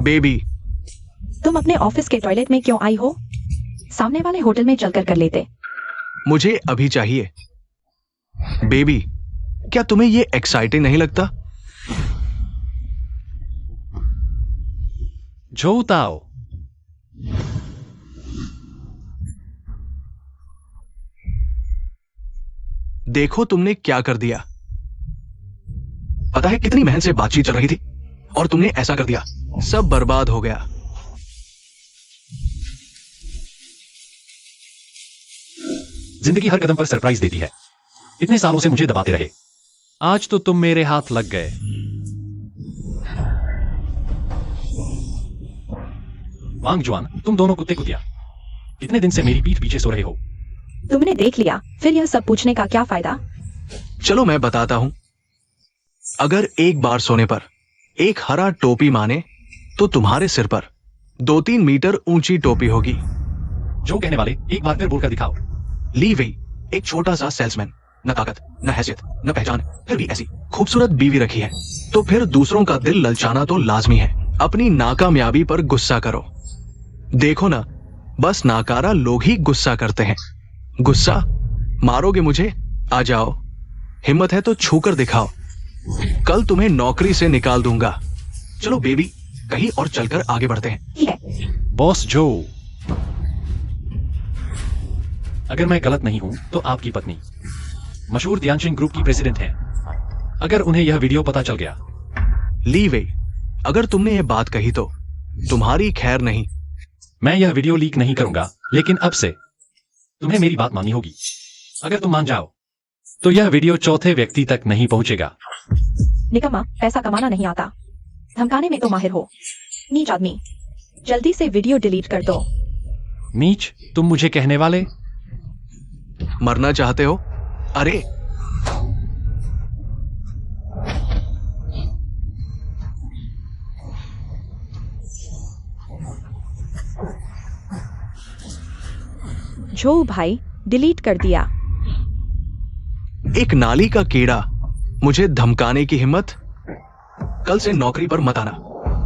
Baby, तुम अपने office के टॉयलेट में क्यों आई हो? सामने वाले होटल में चलकर कर लेते। मुझे अभी चाहिए। बेबी, क्या तुम्हें ये एक्साइटिंग नहीं लगता? झोउ ताओ, देखो तुमने क्या कर दिया। पता है कितनी मेहनत से बातचीत चल रही थी और तुमने ऐसा कर दिया। सब बर्बाद हो गया। जिंदगी हर कदम पर सरप्राइज देती है। इतने सालों से मुझे दबाते रहे। आज तो तुम मेरे हाथ लग गए। वांग जुआन, तुम दोनों कुत्ते कुतिया इतने दिन से मेरी पीठ पीछे सो रहे हो। तुमने देख लिया, फिर यह सब पूछने का क्या फायदा? चलो मैं बताता हूं। अगर एक बार सोने पर एक हरा टोपी माने तो तुम्हारे सिर पर 2-3 मीटर ऊंची टोपी होगी। जो कहने वाले एक बार फिर बोलकर दिखाओ। ली वही एक छोटा सा सेल्समैन, न ताकत न हैसियत न पहचान, फिर भी ऐसी खूबसूरत बीवी रखी है। तो फिर दूसरों का दिल ललचाना तो लाजमी है। अपनी नाकामयाबी पर गुस्सा करो। देखो ना, बस नाकारा लोग ही गुस्सा करते हैं। गुस्सा मारोगे मुझे? आ जाओ, हिम्मत है तो छूकर दिखाओ। कल तुम्हें नौकरी से निकाल दूंगा। चलो बेबी, कहीं और चलकर आगे बढ़ते हैं। बॉस झोउ, अगर मैं गलत नहीं हूं तो आपकी पत्नी मशहूर ध्यानशिंग ग्रुप की प्रेसिडेंट है। अगर उन्हें यह वीडियो पता चल गया। ली वही, अगर तुमने ये बात कही तो तुम्हारी खैर नहीं। मैं यह वीडियो लीक नहीं करूंगा, लेकिन अब से तुम्हें मेरी बात माननी होगी। अगर तुम मान जाओ तो यह वीडियो चौथे व्यक्ति तक नहीं पहुंचेगा। निकम्मा, पैसा कमाना नहीं आता, धमकाने में तो माहिर हो। नीच आदमी, जल्दी से वीडियो डिलीट कर दो। नीच, तुम मुझे कहने वाले? मरना चाहते हो? अरे झोउ भाई, डिलीट कर दिया। एक नाली का कीड़ा, मुझे धमकाने की हिम्मत? कल से नौकरी पर मत आना।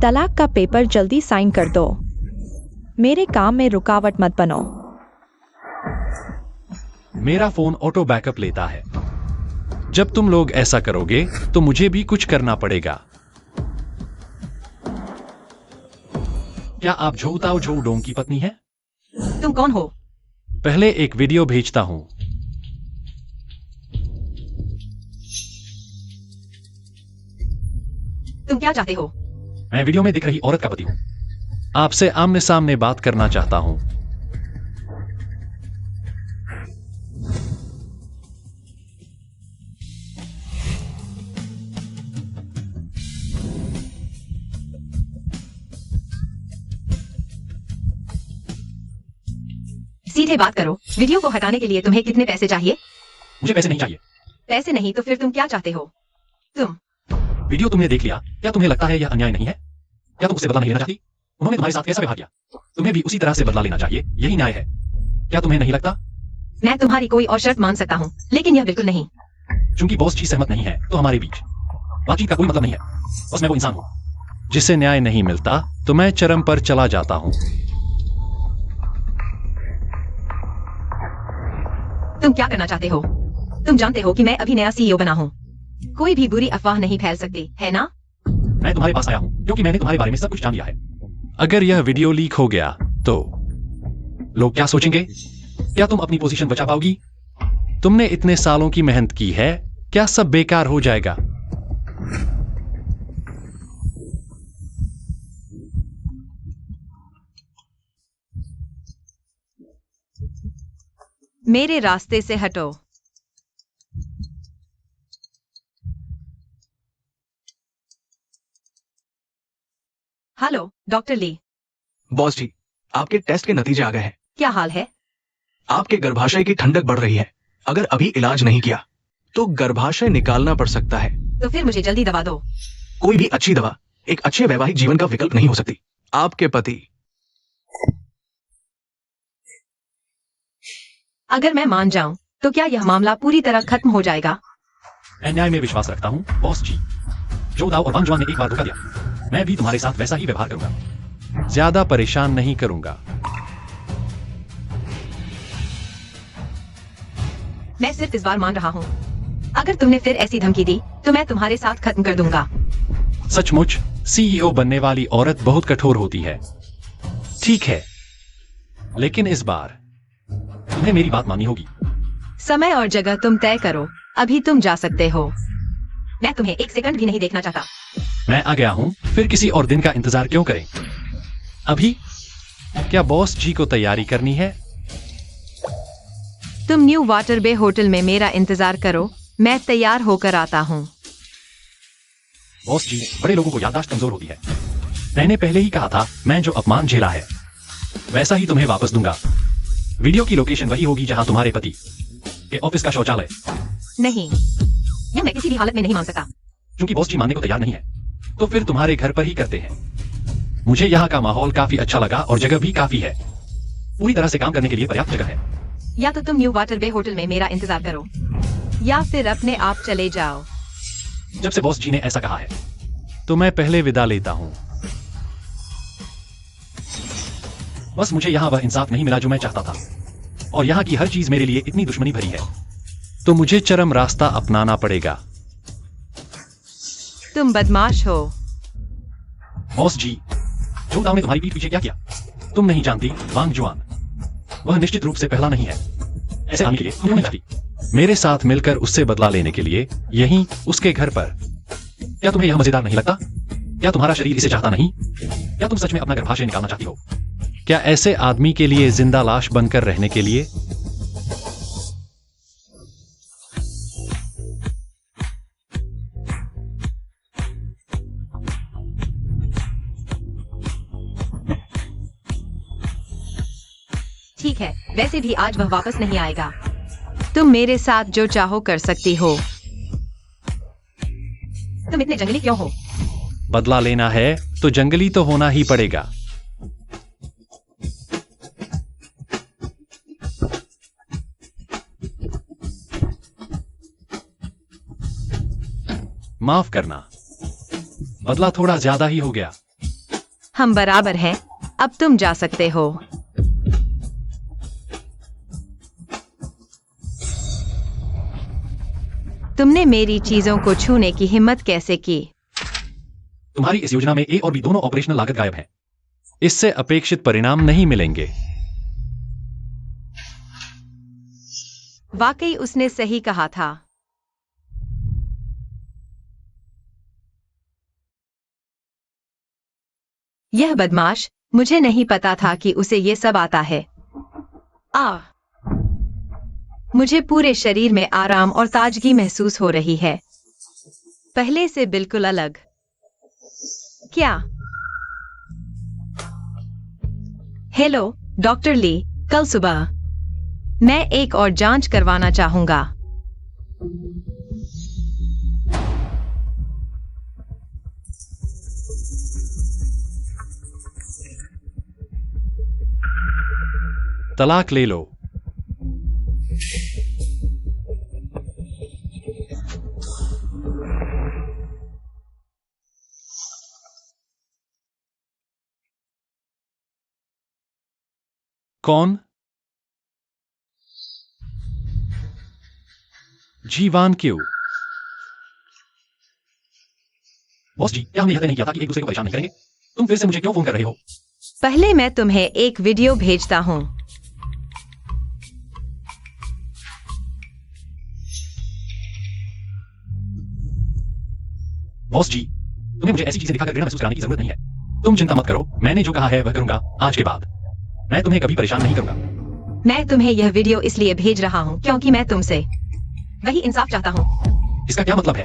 तलाक का पेपर जल्दी साइन कर दो। मेरे काम में रुकावट मत बनो। मेरा फोन ऑटो बैकअप लेता है। जब तुम लोग ऐसा करोगे तो मुझे भी कुछ करना पड़ेगा। क्या आप झोउ ताओ झोउ डोंग की पत्नी है? तुम कौन हो? पहले एक वीडियो भेजता हूं। तुम क्या चाहते हो? मैं वीडियो में दिख रही औरत का पति हूं। आपसे आमने सामने बात करना चाहता हूं। सीधे बात करो। वीडियो को हटाने के लिए तुम्हें कितने पैसे चाहिए? मुझे पैसे नहीं चाहिए। पैसे नहीं तो फिर तुम क्या चाहते हो? तुम वीडियो तुमने देख लिया, क्या तुम्हें लगता है यह अन्याय नहीं है? क्या तुम उससे बदला नहीं लेना चाहती? उन्होंने तुम्हारे साथ कैसा व्यवहार किया? तुम्हें भी उसी तरह से बदला लेना चाहिए, यही न्याय है। क्या तुम्हें नहीं लगता? मैं तुम्हारी कोई और शर्त मान सकता हूँ, लेकिन यह बिल्कुल नहीं। चूंकि बॉस जी सहमत नहीं है तो हमारे बीच बातचीत का कोई मतलब नहीं है। बस मैं वो इंसान हूँ जिसे न्याय नहीं मिलता तो मैं चरम पर चला जाता हूं। तुम क्या करना चाहते हो? तुम जानते हो कि मैं अभी नया सीईओ बना हूँ। कोई भी बुरी अफवाह नहीं फैल सकती, है ना? मैं तुम्हारे पास आया हूँ क्योंकि मैंने तुम्हारे बारे में सब कुछ जान लिया है। अगर यह वीडियो लीक हो गया तो लोग क्या सोचेंगे? क्या तुम अपनी पोजीशन बचा पाओगी? तुमने इतने सालों की मेहनत की है, क्या सब बेकार हो जाएगा? मेरे रास्ते से हटो। Hello doctor Li. बॉस जी, आपके टेस्ट के नतीजे आ गए हैं। क्या हाल है? आपके गर्भाशय की ठंडक बढ़ रही है। अगर अभी इलाज नहीं किया तो गर्भाशय निकालना पड़ सकता है। तो फिर मुझे जल्दी दवा दो। कोई भी अच्छी दवा एक अच्छे वैवाहिक जीवन का विकल्प नहीं हो सकती। आपके पति। अगर मैं मान जाऊं तो क्या यह मामला पूरी तरह खत्म हो जाएगा? मैं न्याय में विश्वास रखता हूँ बॉस जी। जो दाव और वांग जुआन ने एक बार धोखा दिया, मैं भी तुम्हारे साथ वैसा ही व्यवहार करूंगा। ज्यादा परेशान नहीं करूंगा। मैं सिर्फ इस बार मान रहा हूँ। अगर तुमने फिर ऐसी धमकी दी तो मैं तुम्हारे साथ खत्म कर दूंगा। सचमुच सीईओ बनने वाली औरत बहुत कठोर होती है। ठीक है, लेकिन इस बार तुम्हें मेरी बात माननी होगी। समय और जगह तुम तय करो। अभी तुम जा सकते हो। मैं तुम्हें एक सेकंड भी नहीं देखना चाहता। मैं आ गया हूं, फिर किसी और दिन का इंतजार क्यों करें? अभी क्या बॉस जी को तैयारी करनी है? तुम न्यू वाटर बे होटल में मेरा इंतजार करो, मैं तैयार होकर आता हूँ। बॉस जी, बड़े लोगों को याददाश्त कमजोर होती है। मैंने पहले ही कहा था, मैं जो अपमान झेला है वैसा ही तुम्हें वापस दूंगा। वीडियो की लोकेशन वही होगी जहां तुम्हारे पति के ऑफिस का शौचालय। नहीं, यह मैं किसी भी हालत में नहीं मान सकता। क्योंकि बॉस जी मानने को तैयार नहीं है, तो फिर तुम्हारे घर पर ही करते हैं। मुझे यहाँ का माहौल काफी अच्छा लगा और जगह भी काफी है। पूरी तरह से काम करने के लिए पर्याप्त जगह है। या तो तुम न्यू वाटर बे होटल में मेरा इंतजार करो या फिर अपने आप चले जाओ। जब से बॉस जी ने ऐसा कहा है तो मैं पहले विदा लेता हूँ। बस मुझे यहाँ वह इंसाफ नहीं मिला जो मैं चाहता था, और यहाँ की हर चीज मेरे लिए इतनी दुश्मनी भरी है, तो मुझे चरम रास्ता अपनाना पड़ेगा। तुम बदमाश हो। बॉस जी, जोदाव ने तुम्हारी पीठ पीछे क्या किया तुम नहीं जानती। वांग जुआन, वह निश्चित रूप से पहला नहीं है। ऐसे आने के लिए तुम नहीं चाहती। मेरे साथ मिलकर उससे बदला लेने के लिए यहीं उसके घर पर। क्या तुम्हें यह मजेदार नहीं लगता? क्या तुम्हारा शरीर इसे चाहता नहीं? क्या तुम सच में अपना गर्भाशय निकालना चाहती हो? क्या ऐसे आदमी के लिए जिंदा लाश बनकर रहने के लिए? ठीक है, वैसे भी आज वह वापस नहीं आएगा। तुम मेरे साथ जो चाहो कर सकती हो। तुम इतने जंगली क्यों हो? बदला लेना है तो जंगली तो होना ही पड़ेगा। माफ करना, बदला थोड़ा ज्यादा ही हो गया। हम बराबर हैं। अब तुम जा सकते हो। तुमने मेरी चीजों को छूने की हिम्मत कैसे की? तुम्हारी इस योजना में ए और बी दोनों ऑपरेशनल लागत गायब है। इससे अपेक्षित परिणाम नहीं मिलेंगे। वाकई उसने सही कहा था। यह बदमाश, मुझे नहीं पता था कि उसे ये सब आता है। मुझे पूरे शरीर में आराम और ताजगी महसूस हो रही है, पहले से बिल्कुल अलग। क्या? हेलो डॉक्टर ली, कल सुबह मैं एक और जांच करवाना चाहूंगा। तलाक ले लो। कौन? जीवान क्यों? बॉस जी, क्या हमने यह तय नहीं किया था कि एक दूसरे को परेशान नहीं करेंगे? तुम फिर से मुझे क्यों फोन कर रहे हो? पहले मैं तुम्हें एक वीडियो भेजता हूं। बॉस जी, तुम्हें मुझे ऐसी चीजें दिखाकर घृणा महसूस कराने की जरूरत नहीं है। तुम चिंता मत करो, मैंने जो कहा है वह करूंगा आज के बाद। मैं तुम्हें कभी परेशान नहीं करूंगा। मैं तुम्हें यह वीडियो इसलिए भेज रहा हूं क्योंकि मैं तुमसे वही इंसाफ चाहता हूं। इसका क्या मतलब है?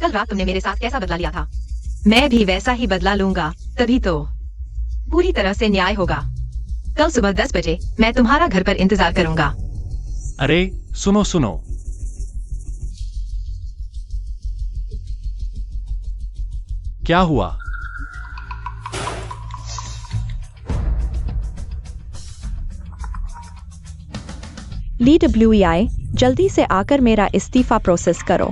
कल रात तुमने मेरे साथ कैसा बदला लिया था, मैं भी वैसा ही बदला लूंगा, तभी तो पूरी तरह से न्याय होगा। कल सुबह 10 बजे मैं तुम्हारा घर पर इंतजार करूंगा। अरे सुनो सुनो, क्या हुआ? LWEI, जल्दी से आकर मेरा इस्तीफा प्रोसेस करो।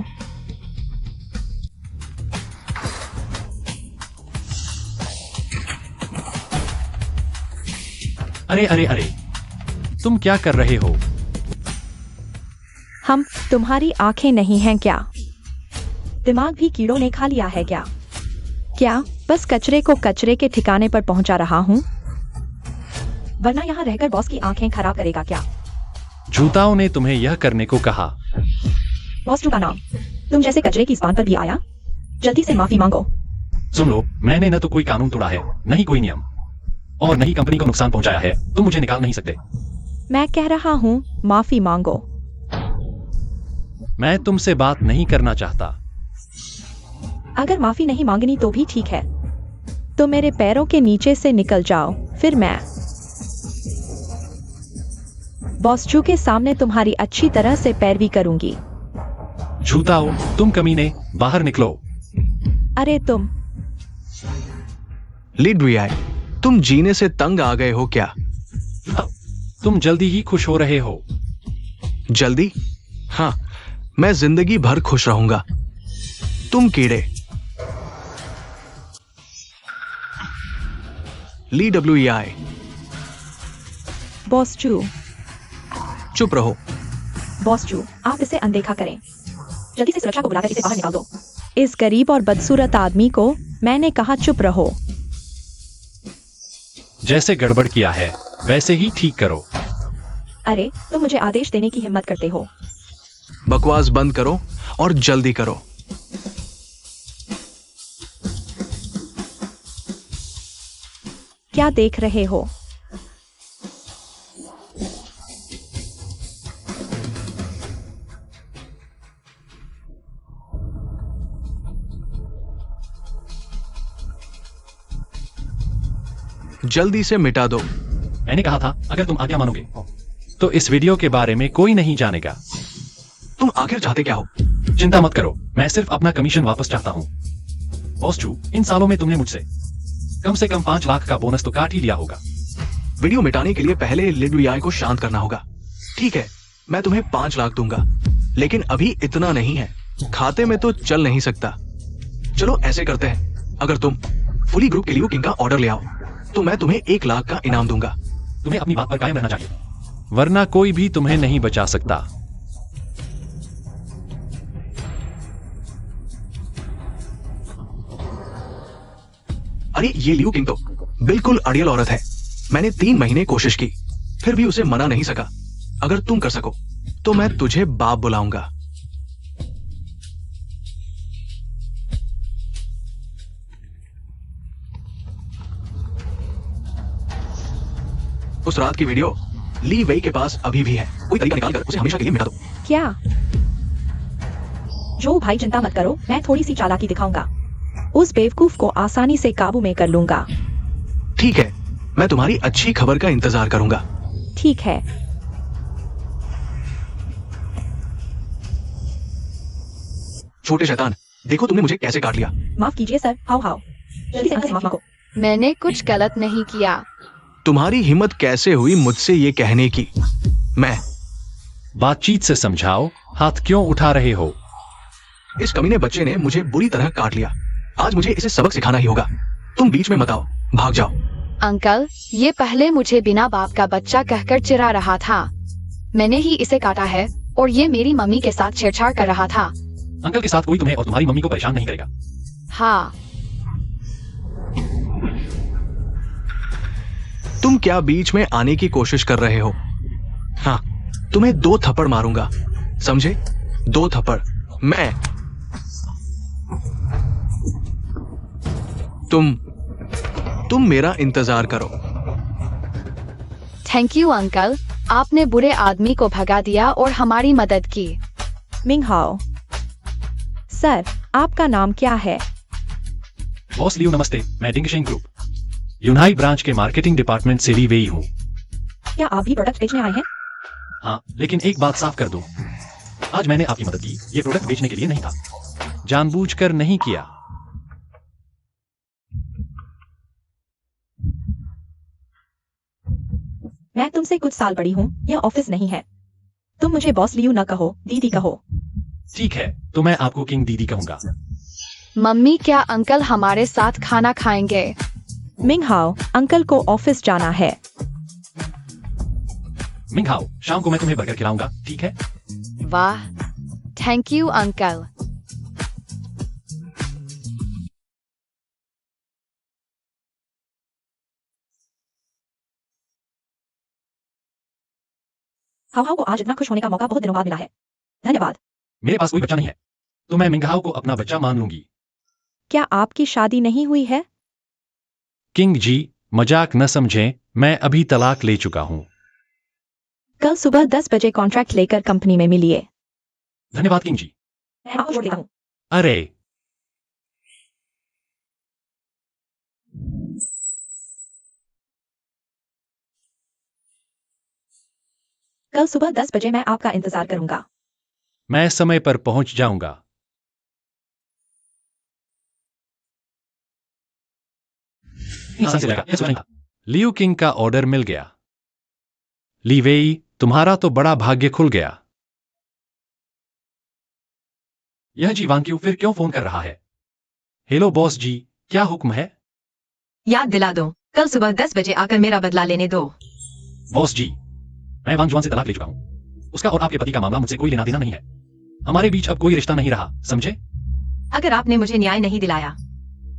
अरे अरे अरे, तुम क्या कर रहे हो? हम तुम्हारी आंखें नहीं हैं क्या? दिमाग भी कीड़ों ने खा लिया है क्या? क्या बस कचरे को कचरे के ठिकाने पर पहुंचा रहा हूं? वरना यहाँ रहकर बॉस की आंखें खराब करेगा क्या? जूताओं ने तुम्हें यह करने को कहा। बॉस का नाम तुम जैसे कचरे की ज़बान पर भी आया? जल्दी से माफी मांगो। सुन लो, मैंने न तो कोई कानून तोड़ा है, न ही कोई नियम, और न ही कंपनी को नुकसान पहुंचाया है। तुम मुझे निकाल नहीं सकते। मैं कह रहा हूं माफी मांगो। मैं तुमसे बात नहीं करना चाहता। अगर माफी नहीं मांगनी तो भी ठीक है, तो मेरे पैरों के नीचे से निकल जाओ, फिर मैं बॉस जू के सामने तुम्हारी अच्छी तरह से पैरवी करूंगी। जूताओ, तुम कमीने, बाहर निकलो। अरे तुम ली डुयाई, तुम जीने से तंग आ गए हो क्या? तुम जल्दी ही खुश हो रहे हो। जल्दी? हाँ, मैं जिंदगी भर खुश रहूंगा। तुम कीड़े। ली WEI। बॉस जू, चुप रहो। बॉस जू, आप इसे अनदेखा करें। जल्दी से सुरक्षा को बुलाकर इसे बाहर निकाल दो। इस गरीब और बदसूरत आदमी को मैंने कहा चुप रहो। जैसे गड़बड़ किया है वैसे ही ठीक करो। अरे तुम मुझे आदेश देने की हिम्मत करते हो? बकवास बंद करो और जल्दी करो। क्या देख रहे हो? जल्दी से मिटा दो। मैंने कहा था अगर तुम आज्ञा मानोगे तो इस वीडियो के बारे में कोई नहीं जानेगा। तुम आखिर चाहते क्या हो? चिंता मत करो, मैं सिर्फ अपना कमीशन वापस चाहता हूँ। बॉस जू, इन सालों में तुमने मुझसे कम से कम 5 लाख का बोनस तो काट ही लिया होगा। वीडियो मिटाने के लिए पहले ली डुयाई को शांत करना होगा। ठीक है, मैं तुम्हें 5 लाख दूंगा, लेकिन अभी इतना नहीं है। खाते में तो चल नहीं सकता। चलो ऐसे करते हैं, अगर तुम फुली ग्रुप के लिए किंग का ऑर्डर ले आओ तो मैं तुम्हें 1 लाख का इनाम दूंगा। तुम्हें अपनी बात पर कायम रहना चाहिए, वरना कोई भी तुम्हें नहीं बचा सकता। अरे ये लियू किंग तो बिल्कुल अड़ियल औरत है। मैंने 3 महीने कोशिश की, फिर भी उसे मना नहीं सका। अगर तुम कर सको तो मैं तुझे बाप बुलाऊंगा। उस रात की वीडियो ली वेई के पास अभी भी है। कोई तरीका निकाल कर उसे हमेशा के लिए मिटा दो। क्या? जो भाई चिंता मत करो, मैं थोड़ी सी चालाकी दिखाऊंगा। उस बेवकूफ को आसानी से काबू में कर लूंगा। ठीक है, मैं तुम्हारी अच्छी खबर का इंतजार करूंगा। ठीक है। छोटे शैतान, देखो तुमने मुझे कैसे काट लिया। माफ कीजिए सर, हाउ हाउ। जल्दी से माफ मांगो। मैंने कुछ गलत नहीं किया। तुम्हारी हिम्मत कैसे हुई मुझसे ये कहने की? मैं बातचीत से समझाओ, हाथ क्यों उठा रहे हो? इस कमीने बच्चे ने मुझे बुरी तरह काट लिया। आज मुझे इसे सबक सिखाना ही होगा। तुम बीच में मत आओ, भाग जाओ। अंकल, ये पहले मुझे बिना बाप का बच्चा कहकर चिढ़ा रहा था। मैंने ही इसे काटा है और ये मेरी मम्मी के साथ छेड़छाड़ कर रहा था। अंकल के साथ कोई तुम्हें और तुम्हारी मम्मी को परेशान नहीं करेगा। हाँ, तुम क्या बीच में आने की कोशिश कर रहे हो? हाँ, तुम्हें 2 थप्पड़ मारूंगा, समझे? 2 थप्पड़। मैं तुम मेरा इंतजार करो। थैंक यू अंकल, आपने बुरे आदमी को भगा दिया और हमारी मदद की। मिंग हाओ। सर, आपका नाम क्या है? बॉस लियो नमस्ते, मैं डिंगशेंग ग्रुप यूनाई ब्रांच के मार्केटिंग डिपार्टमेंट से ली वेई हूँ। क्या आप भी प्रोडक्ट बेचने आए हैं? हाँ, लेकिन एक बात साफ कर दूं, आज मैंने आपकी मदद की, ये प्रोडक्ट बेचने के लिए नहीं था। जानबूझकर नहीं किया। मैं तुमसे कुछ साल बड़ी हूँ, यह ऑफिस नहीं है। तुम मुझे बॉस लियू न कहो, दीदी कहो। ठीक है, तो मैं आपको किंग दीदी कहूंगा। मम्मी, क्या अंकल हमारे साथ खाना खाएंगे? मिंग हाओ, अंकल को ऑफिस जाना है। मिंघाओ, शाम को मैं तुम्हें बर्गर खिलाऊंगा, ठीक है? वाह, thank you uncle. How how को आज इतना खुश होने का मौका बहुत दिनों बाद मिला है। धन्यवाद। मेरे पास कोई बच्चा नहीं है, तो मैं मिंघाओ को अपना बच्चा मान लूंगी। क्या आपकी शादी नहीं हुई है? किंग जी, मजाक न समझें, मैं अभी तलाक ले चुका हूं। कल सुबह 10 बजे कॉन्ट्रैक्ट लेकर कंपनी में मिलिए। धन्यवाद किंग जी। मैं आपको छोड़ देता हूँ। अरे, कल सुबह 10 बजे मैं आपका इंतजार करूंगा। मैं समय पर पहुंच जाऊंगा। आसान से लगा, यह सोचा नहीं था। लियू किंग का ऑर्डर मिल गया। ली वेई, तुम्हारा तो बड़ा भाग्य खुल गया। यह जी वांग क्यू फिर क्यों फोन कर रहा है? हेलो बॉस जी, क्या हुक्म है? याद दिला दो, कल सुबह 10 बजे आकर मेरा बदला लेने दो। बॉस जी, मैं वांग जुआन से तलाक ले चुका हूं। उसका और आपके पति का मामला मुझसे कोई लेना देना नहीं है। हमारे बीच अब कोई रिश्ता नहीं रहा, समझे? अगर आपने मुझे न्याय नहीं दिलाया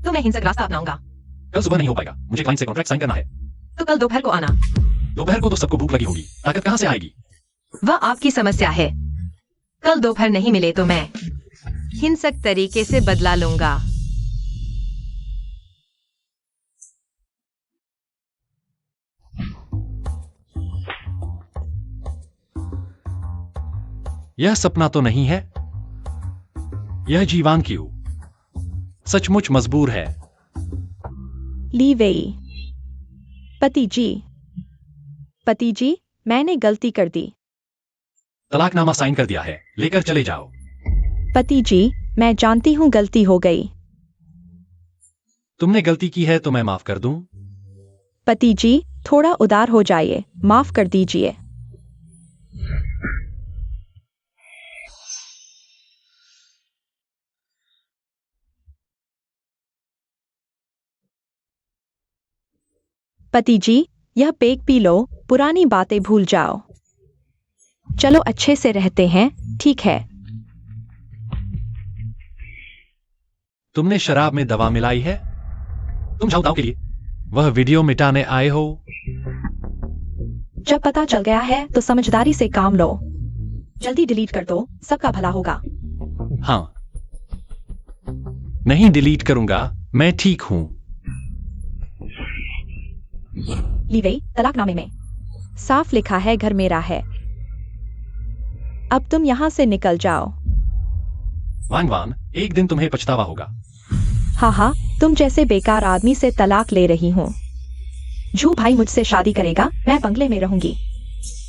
तो मैं हिंसक रास्ता अपनाऊंगा। कल सुबह नहीं हो पाएगा, मुझे क्लाइंट से कॉन्ट्रैक्ट साइन करना है। तो कल दोपहर को आना। दोपहर को तो सबको भूख लगी होगी, ताकत कहां से आएगी? वह आपकी समस्या है। कल दोपहर नहीं मिले तो मैं हिंसक तरीके से बदला लूंगा। यह सपना तो नहीं है। यह जीवान क्यों सचमुच मजबूर है। ली वेई। पति जी, मैंने गलती कर दी। तलाकनामा साइन कर दिया है, लेकर चले जाओ। पति जी, मैं जानती हूँ गलती हो गई। तुमने गलती की है तो मैं माफ कर दूं। पति जी, थोड़ा उदार हो जाइए, माफ कर दीजिए। पति जी, यह पेक पी लो, पुरानी बातें भूल जाओ। चलो अच्छे से रहते हैं, ठीक है? तुमने शराब में दवा मिलाई है? तुम जाओ दाव के लिए। वह वीडियो मिटाने आए हो? जब पता चल गया है तो समझदारी से काम लो। जल्दी डिलीट कर दो, सबका भला होगा। हाँ, नहीं डिलीट करूंगा, मैं ठीक हूं। ली वेई, तलाकनामे में साफ लिखा है घर मेरा है। अब तुम यहां से निकल जाओ। वांग वान, एक दिन तुम्हें पछतावा होगा। हाँ, तुम जैसे बेकार आदमी से तलाक ले रही हूँ। जू भाई मुझसे शादी करेगा, मैं बंगले में रहूंगी,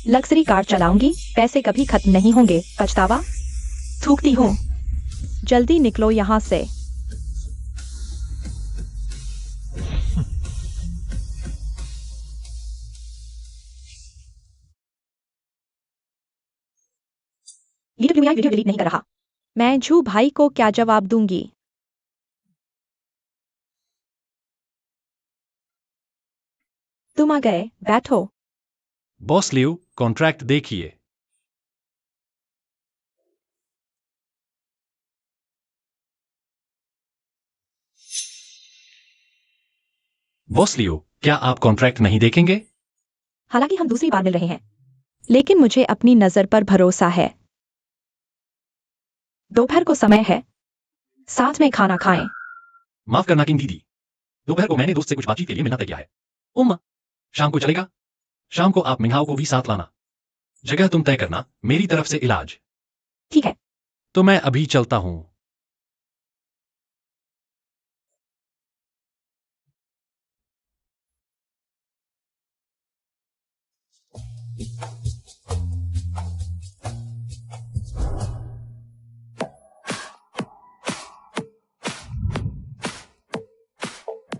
लग्जरी कार चलाऊंगी, पैसे कभी खत्म नहीं होंगे। पछतावा? थूकती हूँ। जल्दी निकलो यहाँ से। वीडियो डिलीट नहीं कर रहा। मैं जू भाई को क्या जवाब दूंगी? तुम आ गए, बैठो। बॉस लियू, कॉन्ट्रैक्ट देखिए। बॉस लियू, क्या आप कॉन्ट्रैक्ट नहीं देखेंगे? हालांकि हम दूसरी बार मिल रहे हैं, लेकिन मुझे अपनी नजर पर भरोसा है। दोपहर को समय है, साथ में खाना खाएं। माफ करना किंग दीदी, दोपहर को मैंने दोस्त से कुछ बातचीत के लिए मिलना तय किया है। उम्मा, शाम को चलेगा? शाम को आप मिंघाओ को भी साथ लाना। जगह तुम तय करना, मेरी तरफ से इलाज। ठीक है। तो मैं अभी चलता हूं।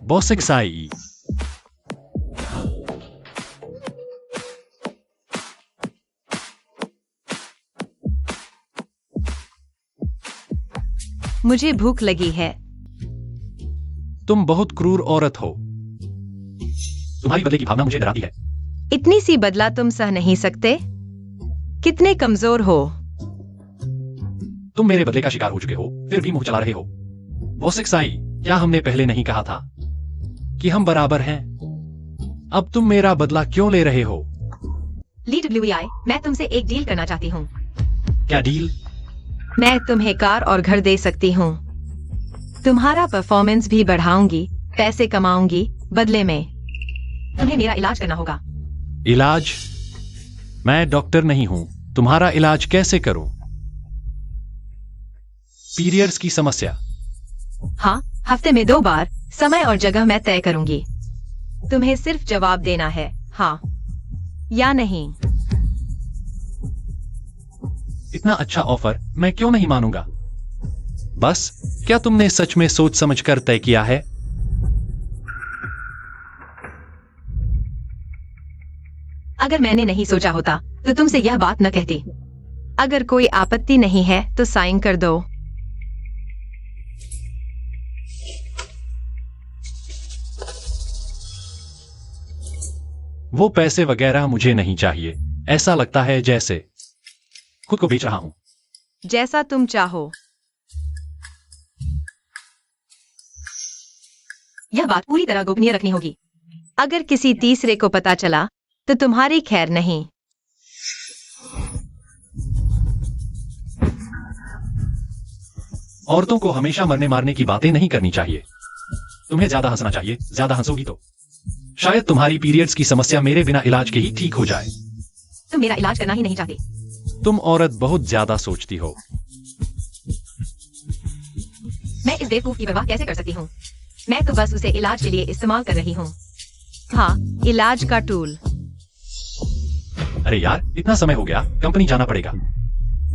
Bossexai. मुझे भूख लगी है। तुम बहुत क्रूर औरत हो। तुम्हारी बदले की भावना मुझे डराती है। इतनी सी बदला तुम सह नहीं सकते? कितने कमजोर हो। तुम मेरे बदले का शिकार हो चुके हो, फिर भी मुंह चला रहे हो। बॉस एक्साई, क्या हमने पहले नहीं कहा था कि हम बराबर हैं? अब तुम मेरा बदला क्यों ले रहे हो? ली WEI, मैं तुमसे एक डील करना चाहती हूँ। क्या डील? मैं तुम्हें कार और घर दे सकती हूँ। तुम्हारा परफॉर्मेंस भी बढ़ाऊंगी, पैसे कमाऊंगी, बदले में तुम्हें मेरा इलाज करना होगा। इलाज? मैं डॉक्टर नहीं हूं, तुम्हारा इलाज कैसे करूं? पीरियड्स की समस्या? हाँ, हफ्ते में 2 बार, समय और जगह मैं तय करूंगी। तुम्हें सिर्फ जवाब देना है, हाँ या नहीं। इतना अच्छा ऑफर मैं क्यों नहीं मानूंगा? बस, क्या तुमने सच में सोच समझकर तय किया है? अगर मैंने नहीं सोचा होता तो तुमसे यह बात न कहती। अगर कोई आपत्ति नहीं है तो साइन कर दो। वो पैसे वगैरह मुझे नहीं चाहिए। ऐसा लगता है जैसे खुद को बेच रहा हूं। जैसा तुम चाहो। यह बात पूरी तरह गोपनीय रखनी होगी। अगर किसी तीसरे को पता चला तो तुम्हारी खैर नहीं। औरतों को हमेशा मरने मारने की बातें नहीं करनी चाहिए। तुम्हें ज्यादा हंसना चाहिए, ज्यादा हंसोगी तो शायद तुम्हारी पीरियड्स की समस्या मेरे बिना इलाज के ही ठीक हो जाए। तुम मेरा इलाज करना ही नहीं चाहती। तुम औरत बहुत ज्यादा सोचती हो। मैं इस बेवकूफ की परवाह कैसे कर सकती हूँ? मैं तो बस उसे इलाज के लिए इस्तेमाल कर रही हूँ। हाँ, इलाज का टूल। अरे यार, इतना समय हो गया, कंपनी जाना पड़ेगा।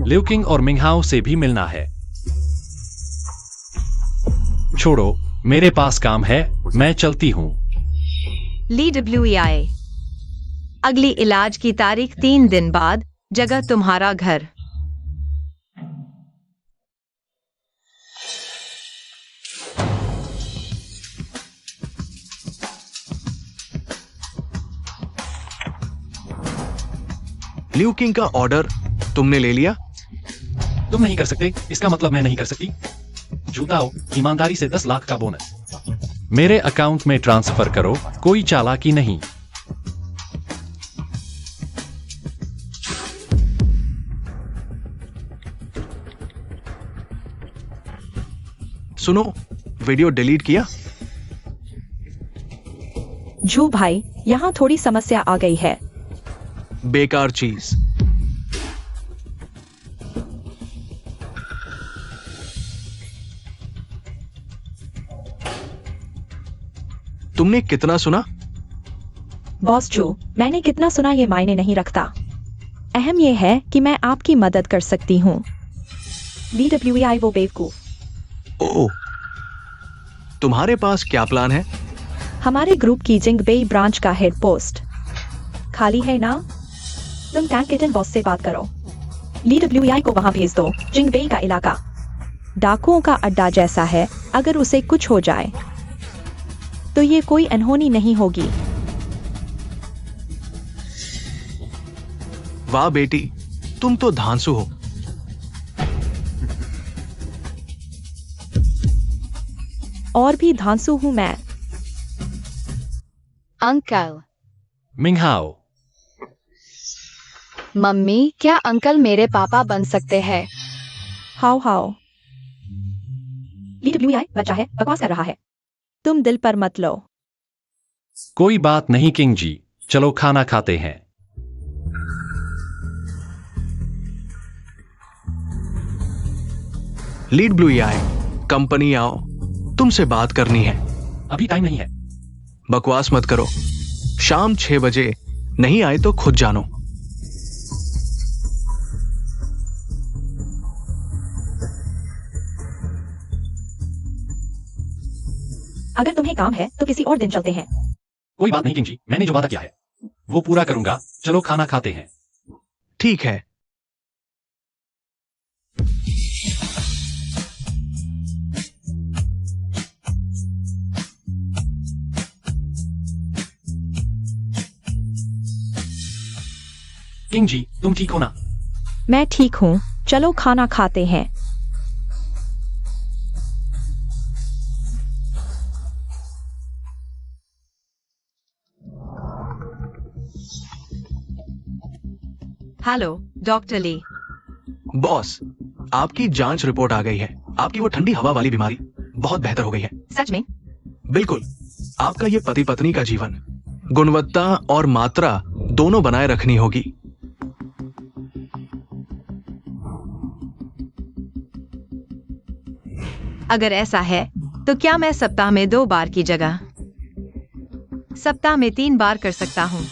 लिउ किंग और मिंगहाओ से भी मिलना है। छोड़ो, मेरे पास काम है, मैं चलती हूं। ली WEI, अगली इलाज की तारीख 3 दिन बाद, जगह तुम्हारा घर। लिउ किंग का ऑर्डर तुमने ले लिया? तुम नहीं कर सकते, इसका मतलब मैं नहीं कर सकती। झूठाओ, ईमानदारी से 10 लाख का बोनस मेरे अकाउंट में ट्रांसफर करो, कोई चालाकी नहीं। सुनो, वीडियो डिलीट किया? झू भाई, यहाँ थोड़ी समस्या आ गई है। बेकार चीज। तुमने कितना सुना? बॉस जो, मैंने कितना सुना ये मायने नहीं रखता। अहम ये है कि मैं आपकी मदद कर सकती हूँ। ली WEI वो बेवकूफ। ओह, तुम्हारे पास क्या प्लान है? हमारे ग्रुप की जिंग बेई ब्रांच का हेड पोस्ट खाली है ना? तुम टैंक किटन बॉस से बात करो। ली WEI को वहां भेज दो। जिंग बेई का इलाका डाकुओं का अड्डा जैसा है। अगर उसे कुछ हो जाए तो ये कोई अनहोनी नहीं होगी। वाह बेटी, तुम तो धांसू हो। और भी धांसू हूं मैं। अंकल, मिंगहाओ, मम्मी, क्या अंकल मेरे पापा बन सकते हैं? How how. ली WEI बच्चा है, बकवास कर रहा है। तुम दिल पर मत लो। कोई बात नहीं किंग जी, चलो खाना खाते हैं। लीड ब्लू EI, कंपनी आओ, तुमसे बात करनी है। अभी टाइम नहीं है। बकवास मत करो। शाम 6 बजे नहीं आए तो खुद जानो। अगर तुम्हें काम है तो किसी और दिन चलते हैं। कोई बात नहीं किंग जी, मैंने जो वादा किया है वो पूरा करूंगा। चलो खाना खाते हैं। ठीक है। किंग जी, तुम ठीक हो ना? मैं ठीक हूँ, चलो खाना खाते हैं। Hello doctor Li. बॉस, आपकी जांच रिपोर्ट आ गई है। आपकी वो ठंडी हवा वाली बीमारी बहुत बेहतर हो गई है। सच में? बिल्कुल। आपका ये पति पत्नी का जीवन गुणवत्ता और मात्रा दोनों बनाए रखनी होगी। अगर ऐसा है तो क्या मैं सप्ताह में 2 बार की जगह सप्ताह में 3 बार कर सकता हूँ?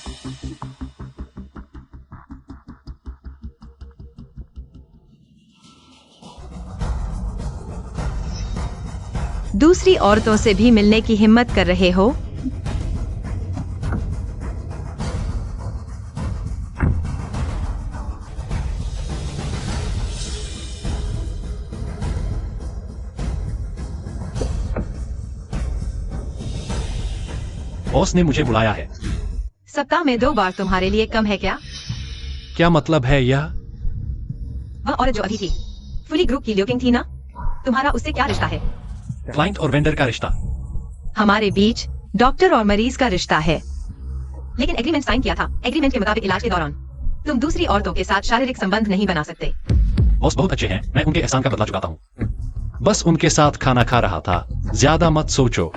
दूसरी औरतों से भी मिलने की हिम्मत कर रहे हो? बॉस ने मुझे बुलाया है। सप्ताह में 2 बार तुम्हारे लिए कम है क्या? क्या मतलब है यह? वह औरत जो अभी थी, फुली ग्रुप की ल्यूकिंग थी ना? तुम्हारा उससे क्या रिश्ता है? क्लाइंट और वेंडर का रिश्ता। हमारे बीच डॉक्टर और मरीज का रिश्ता है। लेकिन एग्रीमेंट साइन किया था। एग्रीमेंट के मुताबिक इलाज के दौरान तुम दूसरी औरतों के साथ शारीरिक संबंध नहीं बना सकते। बॉस बहुत अच्छे हैं, मैं उनके एहसान का बदला चुकाता हूँ। बस उनके साथ खाना खा रहा था, ज्यादा मत सोचो।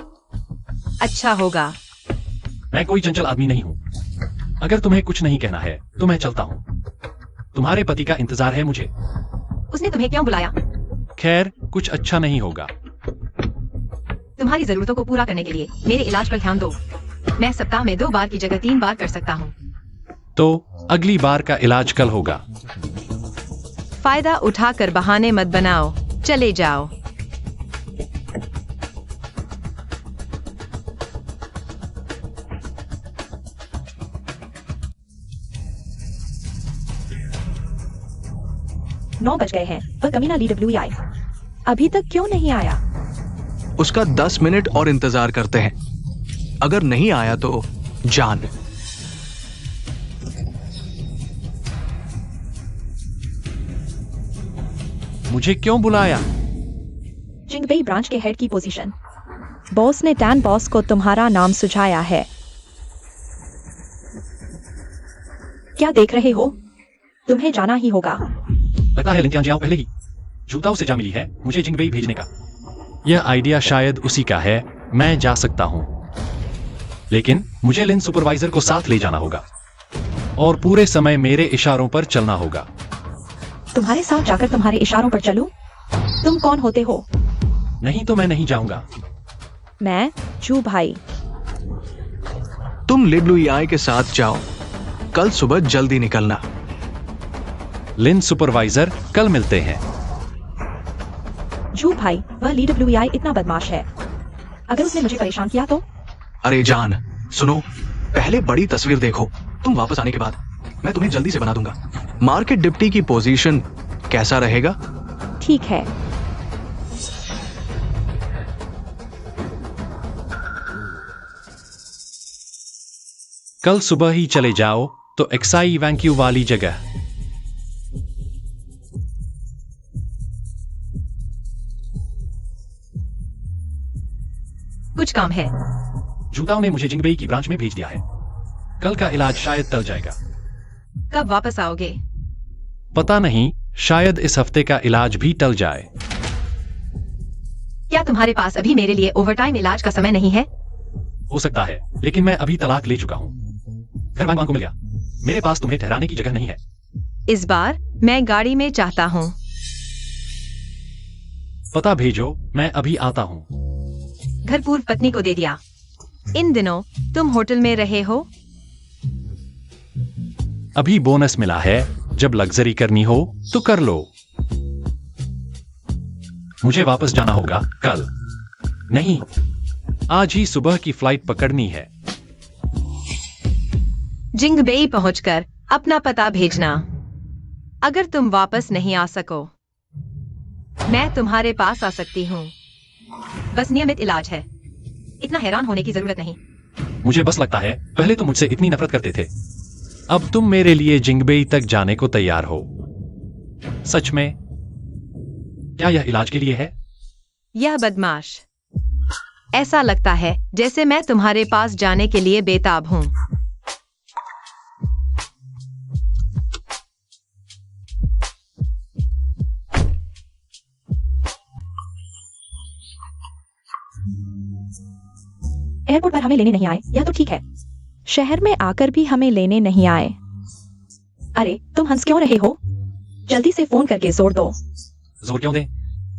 अच्छा होगा। मैं कोई चंचल आदमी नहीं हूँ। अगर तुम्हें कुछ नहीं कहना है तो मैं चलता हूँ। तुम्हारे पति का इंतजार है मुझे। उसने तुम्हें क्यों बुलाया? खैर, कुछ अच्छा नहीं होगा। तुम्हारी जरूरतों को पूरा करने के लिए मेरे इलाज पर ध्यान दो। मैं सप्ताह में 2 बार की जगह 3 बार कर सकता हूँ। तो अगली बार का इलाज कल होगा। फायदा उठाकर बहाने मत बनाओ, चले जाओ। नौ बज गए हैं, पर कमीना LWI अभी तक क्यों नहीं आया? उसका 10 मिनट और इंतजार करते हैं। अगर नहीं आया तो जान। मुझे क्यों बुलाया? जिंगबेई ब्रांच के हेड की पोजीशन। बॉस ने टैन बॉस को तुम्हारा नाम सुझाया है। क्या देख रहे हो? तुम्हें जाना ही होगा। लगता है लिंटियां जियाओ पहले ही जूताओं से जा मिली है मुझे जिंगबेई भेजने का। यह आइडिया शायद उसी का है। मैं जा सकता हूं, लेकिन मुझे लिन सुपरवाइजर को साथ ले जाना होगा और पूरे समय मेरे इशारों पर चलना होगा। तुम्हारे साथ जाकर तुम्हारे इशारों पर चलूं? तुम कौन होते हो? नहीं तो मैं नहीं जाऊंगा। मैं जू भाई। तुम LWI के साथ जाओ। कल सुबह जल्दी निकलना। लिन सुपरवाइजर, कल मिलते हैं। जू भाई, वह LWI इतना बदमाश है। अगर उसने मुझे परेशान किया तो? अरे जान, सुनो, पहले बड़ी तस्वीर देखो। तुम वापस आने के बाद मैं तुम्हें जल्दी से बना दूंगा। मार्केट डिप्टी की पोजीशन कैसा रहेगा? ठीक है। कल सुबह ही चले जाओ तो एक्साई वैंक्यू वाली जगह। कुछ काम है। जूताओं ने मुझे जिंगबेई की ब्रांच में भेज दिया है। कल का इलाज शायद टल जाएगा। कब वापस आओगे? पता नहीं, शायद इस हफ्ते का इलाज भी टल जाए। क्या तुम्हारे पास अभी मेरे लिए ओवरटाइम इलाज का समय नहीं है? हो सकता है, लेकिन मैं अभी तलाक ले चुका हूँ। घर वांग को मिल गया। मेरे पास तुम्हें ठहराने की जगह नहीं है। इस बार मैं गाड़ी में चाहता हूँ। पता भेजो, मैं अभी आता हूँ। घर पूर्व पत्नी को दे दिया। इन दिनों तुम होटल में रहे हो? अभी बोनस मिला है। जब लग्जरी करनी हो तो कर लो। मुझे वापस जाना होगा कल। नहीं, आज ही सुबह की फ्लाइट पकड़नी है। जिंगबेई पहुंचकर अपना पता भेजना। अगर तुम वापस नहीं आ सको, मैं तुम्हारे पास आ सकती हूँ। बस नियमित इलाज है। इतना हैरान होने की जरूरत नहीं। मुझे बस लगता है पहले तो मुझसे इतनी नफरत करते थे। अब तुम मेरे लिए जिंगबेई तक जाने को तैयार हो? सच में? क्या यह इलाज के लिए है? यह बदमाश, ऐसा लगता है जैसे मैं तुम्हारे पास जाने के लिए बेताब हूँ। एयरपोर्ट पर हमें लेने नहीं आए, यह तो ठीक है। शहर में आकर भी हमें लेने नहीं आए। अरे तुम हंस क्यों रहे हो? जल्दी से फोन करके जोर दो। जोर क्यों दें?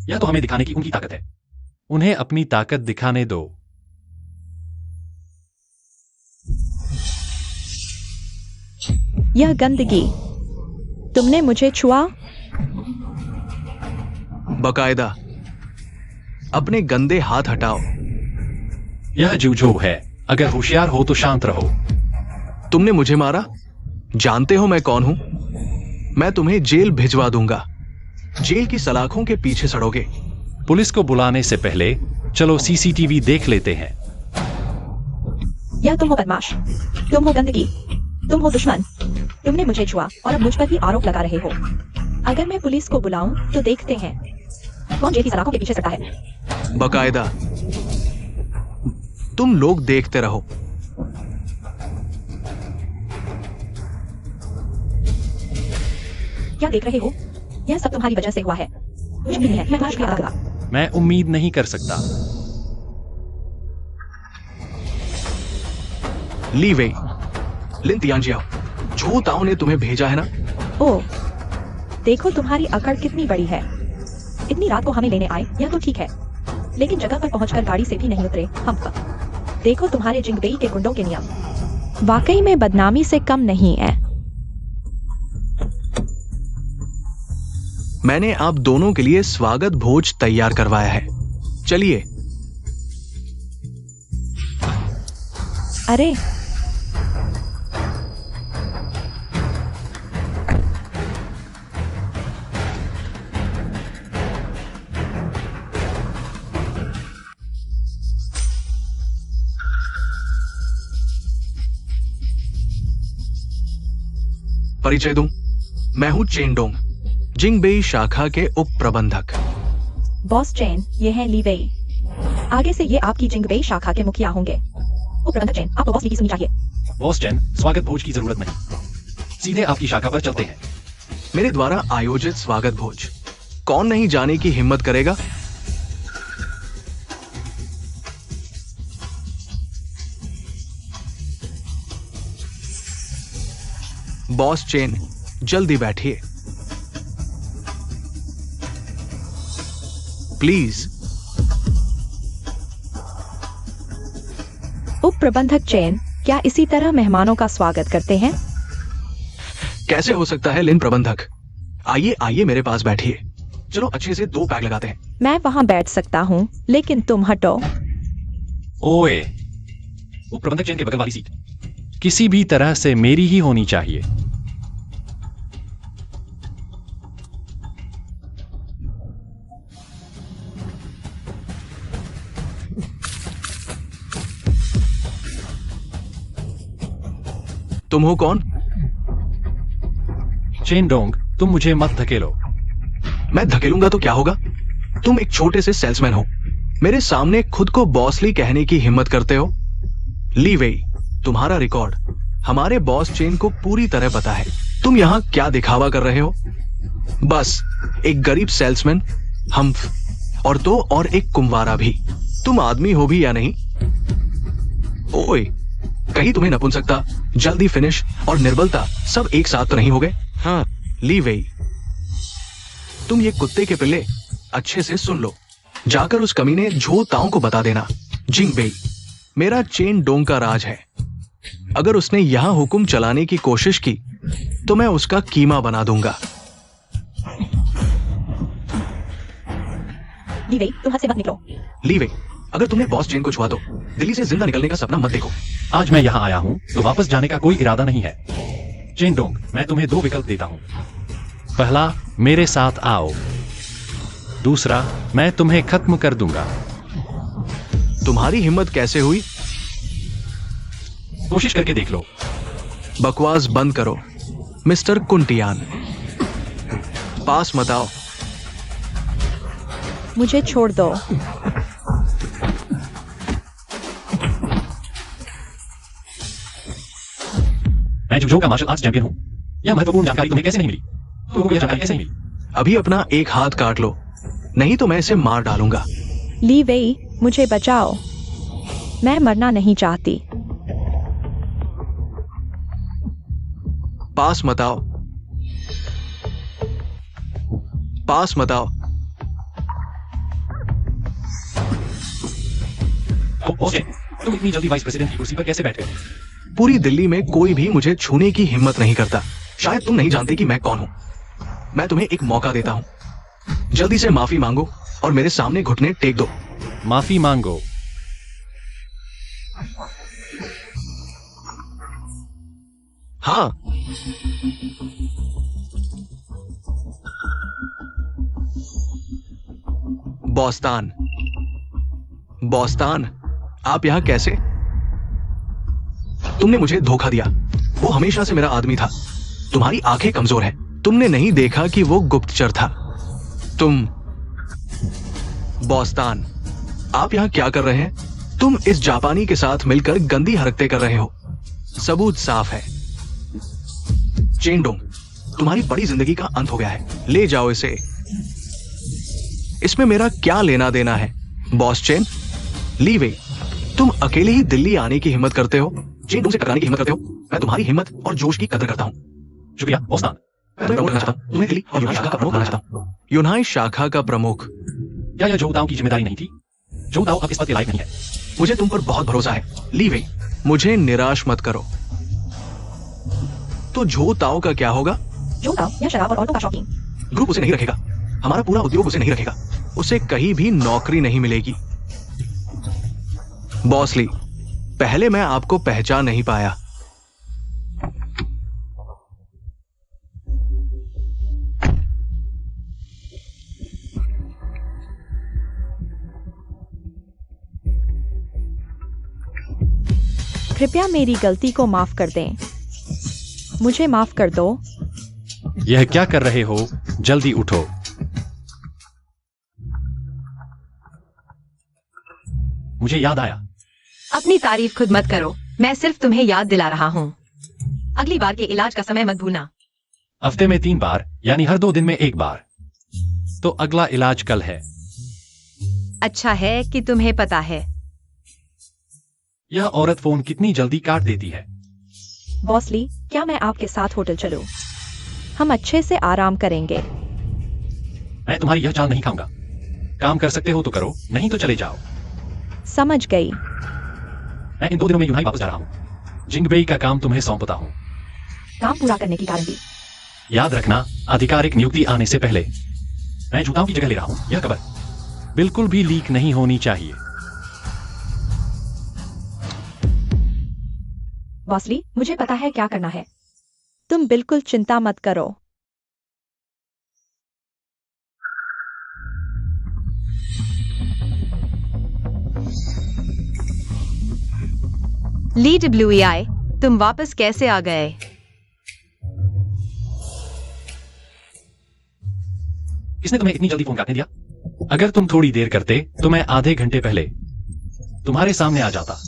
यह तो हमें दिखाने की उनकी ताकत है। उन्हें अपनी ताकत दिखाने दो। यह गंदगी, तुमने मुझे छुआ? बकायदा अपने गंदे हाथ हटाओ। यह जूझो है। अगर होशियार हो तो शांत रहो। तुमने मुझे मारा? जानते हो मैं कौन हूं? मैं तुम्हें जेल भिजवा दूंगा। जेल की सलाखों के पीछे सड़ोगे। पुलिस को बुलाने से पहले चलो सीसीटीवी देख लेते हैं। यह तुम हो बदमाश, तुम हो गंदगी, तुम हो दुश्मन। तुमने मुझे छुआ और अब मुझ पर भी आरोप लगा रहे हो। अगर मैं पुलिस को बुलाऊं तो देखते हैं कौन जेल की सलाखों के पीछे सटा है। बकायदा तुम लोग देखते रहो। क्या देख रहे हो? यह सब तुम्हारी वजह से हुआ है। कुछ भी नहीं है, मैं तुम्हारा शुक्रिया अदा करूंगा। मैं उम्मीद नहीं कर सकता। ली वेई, लिन तियांजियाओ, जो ताओ ने तुम्हें भेजा है ना। ओह, देखो तुम्हारी अकड़ कितनी बड़ी है। इतनी रात को हमें लेने आए, यह तो ठीक है, लेकिन जगह पर पहुंचकर गाड़ी से भी नहीं उतरे हम पर। देखो तुम्हारे जिंगबेई के गुंडों के नियम वाकई में बदनामी से कम नहीं है। मैंने आप दोनों के लिए स्वागत भोज तैयार करवाया है। चलिए। अरे परिचय दूं, मैं हूं चेनडोंग, जिंगबेई शाखा के उप प्रबंधक। बॉस चेन, ये है ली वेई। आगे से ये आपकी जिंगबेई शाखा के मुखिया होंगे। उप प्रबंधक चेन, आपको बॉस ली की सुननी चाहिए। बॉस चैन, स्वागत भोज की जरूरत नहीं, सीधे आपकी शाखा पर चलते हैं। मेरे द्वारा आयोजित स्वागत भोज कौन नहीं जाने की हिम्मत करेगा? बॉस चेन, जल्दी बैठिए प्लीज। उप प्रबंधक चेन, क्या इसी तरह मेहमानों का स्वागत करते हैं? कैसे हो सकता है लिन प्रबंधक? आइए आइए मेरे पास बैठिए। चलो अच्छे से 2 पैक लगाते हैं। मैं वहां बैठ सकता हूं, लेकिन तुम हटो। ओए, उप प्रबंधक चैन के बगल वाली सीट किसी भी तरह से मेरी ही होनी चाहिए। तुम हो कौन? चेनडोंग, तुम मुझे मत धकेलो। मैं धकेलूंगा तो क्या होगा? तुम एक छोटे से सेल्समैन हो, मेरे सामने खुद को बॉसली कहने की हिम्मत करते हो। ली वेई, तुम्हारा रिकॉर्ड हमारे बॉस चेन को पूरी तरह पता है। तुम यहां क्या दिखावा कर रहे हो? बस एक गरीब सेल्समैन, हम्फ, और तो और एक कुंवारा भी। तुम आदमी हो भी या नहीं? ओए, कहीं तुम्हें नपुंसकता, जल्दी फिनिश और निर्बलता सब एक साथ तो नहीं हो गए? हाँ ली वेई, तुम ये कुत्ते के पिल्ले अच्छे से सुन लो। जाकर उस कमीने झो ताओ को बता देना, जिंगबेई मेरा चेन डोंग का राज है। अगर उसने यहां हुक्म चलाने की कोशिश की तो मैं उसका कीमा बना दूंगा। ली वेई, तुम हद से मत निकलो। ली वेई, अगर तुमने बॉस चेन को छुआ तो दिल्ली से जिंदा निकलने का सपना मत देखो। आज मैं यहां आया हूं तो वापस जाने का कोई इरादा नहीं है। चेनडोंग, मैं तुम्हें 2 विकल्प देता हूं। पहला, मेरे साथ आओ। दूसरा, मैं तुम्हें खत्म कर दूंगा। तुम्हारी हिम्मत कैसे हुई? कोशिश करके देख लो। बकवास बंद करो मिस्टर कुंटियान। पास मत आओ। मुझे छोड़ दो। मैं जुजो का मार्शल आर्ट्स चैंपियन हूं। यह महत्वपूर्ण जानकारी तुम्हें कैसे नहीं मिली? तुमको यह जानकारी कैसे नहीं मिली? अभी अपना एक हाथ काट लो, नहीं तो मैं इसे मार डालूंगा। ली वेई, मुझे बचाओ। मैं मरना नहीं चाहती। पास मत आओ। पास मत आओ। ओके, तुम इतनी जल्दी वाइस प्रेसिडेंट की कुर्सी पर कैसे बैठ गए? पूरी दिल्ली में कोई भी मुझे छूने की हिम्मत नहीं करता। शायद तुम नहीं जानते कि मैं कौन हूं। मैं तुम्हें एक मौका देता हूं। जल्दी से माफी मांगो और मेरे सामने घुटने टेक दो। माफी मांगो। हाँ। बॉस्तान, बॉस्तान, आप यहां कैसे? तुमने मुझे धोखा दिया। वो हमेशा से मेरा आदमी था। तुम्हारी आंखें कमजोर हैं। तुमने नहीं देखा कि वो गुप्तचर था। तुम बॉस्तान, आप यहां क्या कर रहे हैं? तुम इस जापानी के साथ मिलकर गंदी हरकतें कर रहे हो। सबूत साफ है। चेंडोंग, तुम्हारी बड़ी जिंदगी का अंत हो गया है। ले जाओ इसे। इसमें मेरा क्या लेना देना है? बॉस चेन, ली वेई, तुम अकेले ही दिल्ली आने की हिम्मत करते हो, चेंडोंग से टकराने की हिम्मत करते हो। मैं तुम्हारी हिम्मत और जोश की कदर करता हूं। शुक्रिया बॉस्तान। मैं तुम्हें प्रमोट करना चाहता हूं। तुम्हें दिल्ली और यूनाई शाखा का प्रमुख बनाना चाहता हूं। यूनाई शाखा का प्रमुख? क्या यह जोताओ की जिम्मेदारी नहीं थी? जोताओ अब इस पद के लायक नहीं है। मुझे तुम पर बहुत भरोसा है ली वेई। मुझे निराश मत करो। तो झो ताओ का क्या होगा? जो ताओ या शराब और औरतों का शौकीन। ग्रुप उसे नहीं रखेगा। हमारा पूरा उद्योग उसे नहीं रखेगा। उसे कहीं भी नौकरी नहीं मिलेगी। बॉस ली, पहले मैं आपको पहचान नहीं पाया। कृपया मेरी गलती को माफ कर दें। मुझे माफ कर दो। यह क्या कर रहे हो? जल्दी उठो। मुझे याद आया। अपनी तारीफ खुद मत करो। मैं सिर्फ तुम्हें याद दिला रहा हूँ। अगली बार के इलाज का समय मत भूलना। हफ्ते में 3 बार, यानी हर 2 दिन में 1 बार। तो अगला इलाज कल है। अच्छा है कि तुम्हें पता है। यह औरत फोन कितनी जल्दी काट देती है। बॉस ली, क्या मैं आपके साथ होटल चलूं? हम अच्छे से आराम करेंगे। मैं तुम्हारी यह चाल नहीं खाऊंगा। काम कर सकते हो तो करो, नहीं तो चले जाओ। समझ गई। मैं इन 2 दिनों में यूनाई वापस जा रहा हूं। जिंगबेई का काम तुम्हें सौंपता हूं। काम पूरा करने की गारंटी। याद रखना, आधिकारिक नियुक्ति आने से पहले मैं जूताओं की जगह ले रहा हूं। यह कवर बिल्कुल भी लीक नहीं होनी चाहिए। बॉस ली, मुझे पता है क्या करना है। तुम बिल्कुल चिंता मत करो। ली डब्ल्यूई, तुम वापस कैसे आ गए? किसने तुम्हें इतनी जल्दी फोन काटने दिया? अगर तुम थोड़ी देर करते तो मैं आधे घंटे पहले तुम्हारे सामने आ जाता।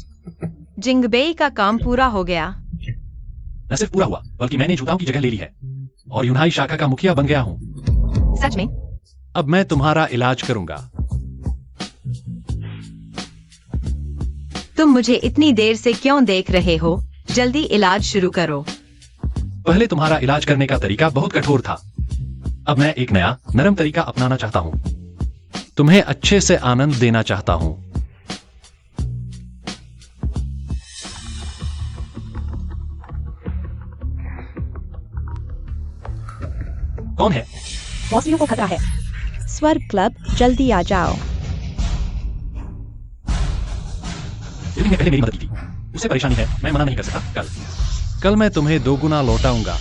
जिंगबेई का काम पूरा हो गया। न सिर्फ पूरा हुआ, बल्कि मैंने जूताओं की जगह ले ली है और यूनाई शाखा का मुखिया बन गया हूं। सच में? अब मैं तुम्हारा इलाज करूंगा। तुम मुझे इतनी देर से क्यों देख रहे हो? जल्दी इलाज शुरू करो। पहले तुम्हारा इलाज करने का तरीका बहुत कठोर था। अब मैं एक नया नरम तरीका अपनाना चाहता हूं। तुम्हें अच्छे से आनंद देना चाहता हूं। कौन है? बॉसलियों को खतरा है। स्वर्ग क्लब, जल्दी आ जाओ। लिली ने पहले मेरी मदद की थी। उसे परेशानी है, मैं मना नहीं कर सकता। कल मैं तुम्हें 2 गुना लौटाऊंगा।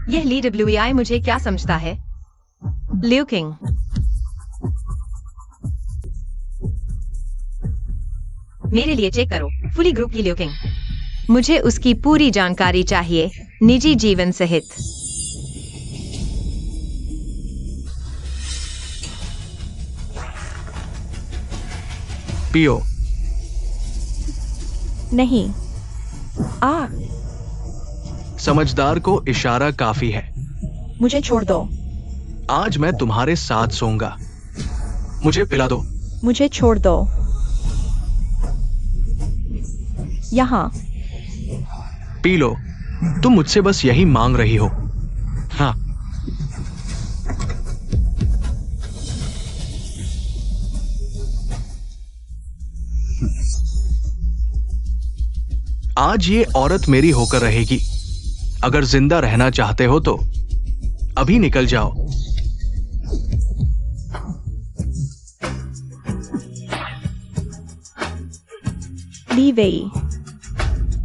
यह ली डब्ल्यूई मुझे क्या समझता है? लियू किंग, मेरे लिए चेक करो। फुली ग्रुप की लियू किंग। मुझे उसकी पूरी जानकारी चाहिए, निजी जीवन सहित। पियो। नहीं। समझदार को इशारा काफी है। मुझे छोड़ दो। आज मैं तुम्हारे साथ सोऊंगा। मुझे पिला दो। मुझे छोड़ दो। यहाँ। P low. तुम मुझसे बस यही मांग रही हो। हाँ। आज ये औरत मेरी होकर रहेगी। अगर जिंदा रहना चाहते हो तो अभी निकल जाओ। ली वेई।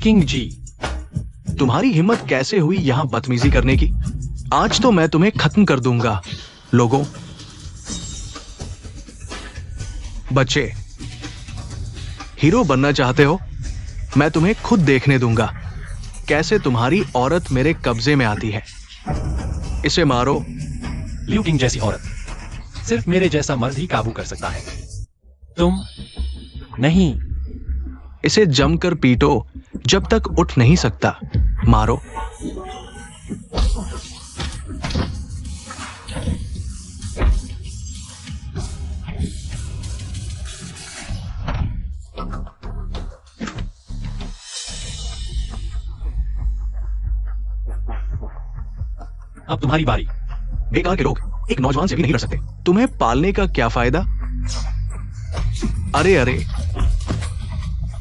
किंग जी, तुम्हारी हिम्मत कैसे हुई यहां बदतमीजी करने की? आज तो मैं तुम्हें खत्म कर दूंगा। लोगों, बच्चे, हीरो बनना चाहते हो? मैं तुम्हें खुद देखने दूंगा कैसे तुम्हारी औरत मेरे कब्जे में आती है। इसे मारो। लियू किंग जैसी औरत सिर्फ मेरे जैसा मर्द ही काबू कर सकता है। तुम नहीं। इसे जमकर पीटो जब तक उठ नहीं सकता। मारो। अब तुम्हारी बारी। बेकार के लोग एक नौजवान से भी नहीं लड़ सकते। तुम्हें पालने का क्या फायदा? अरे अरे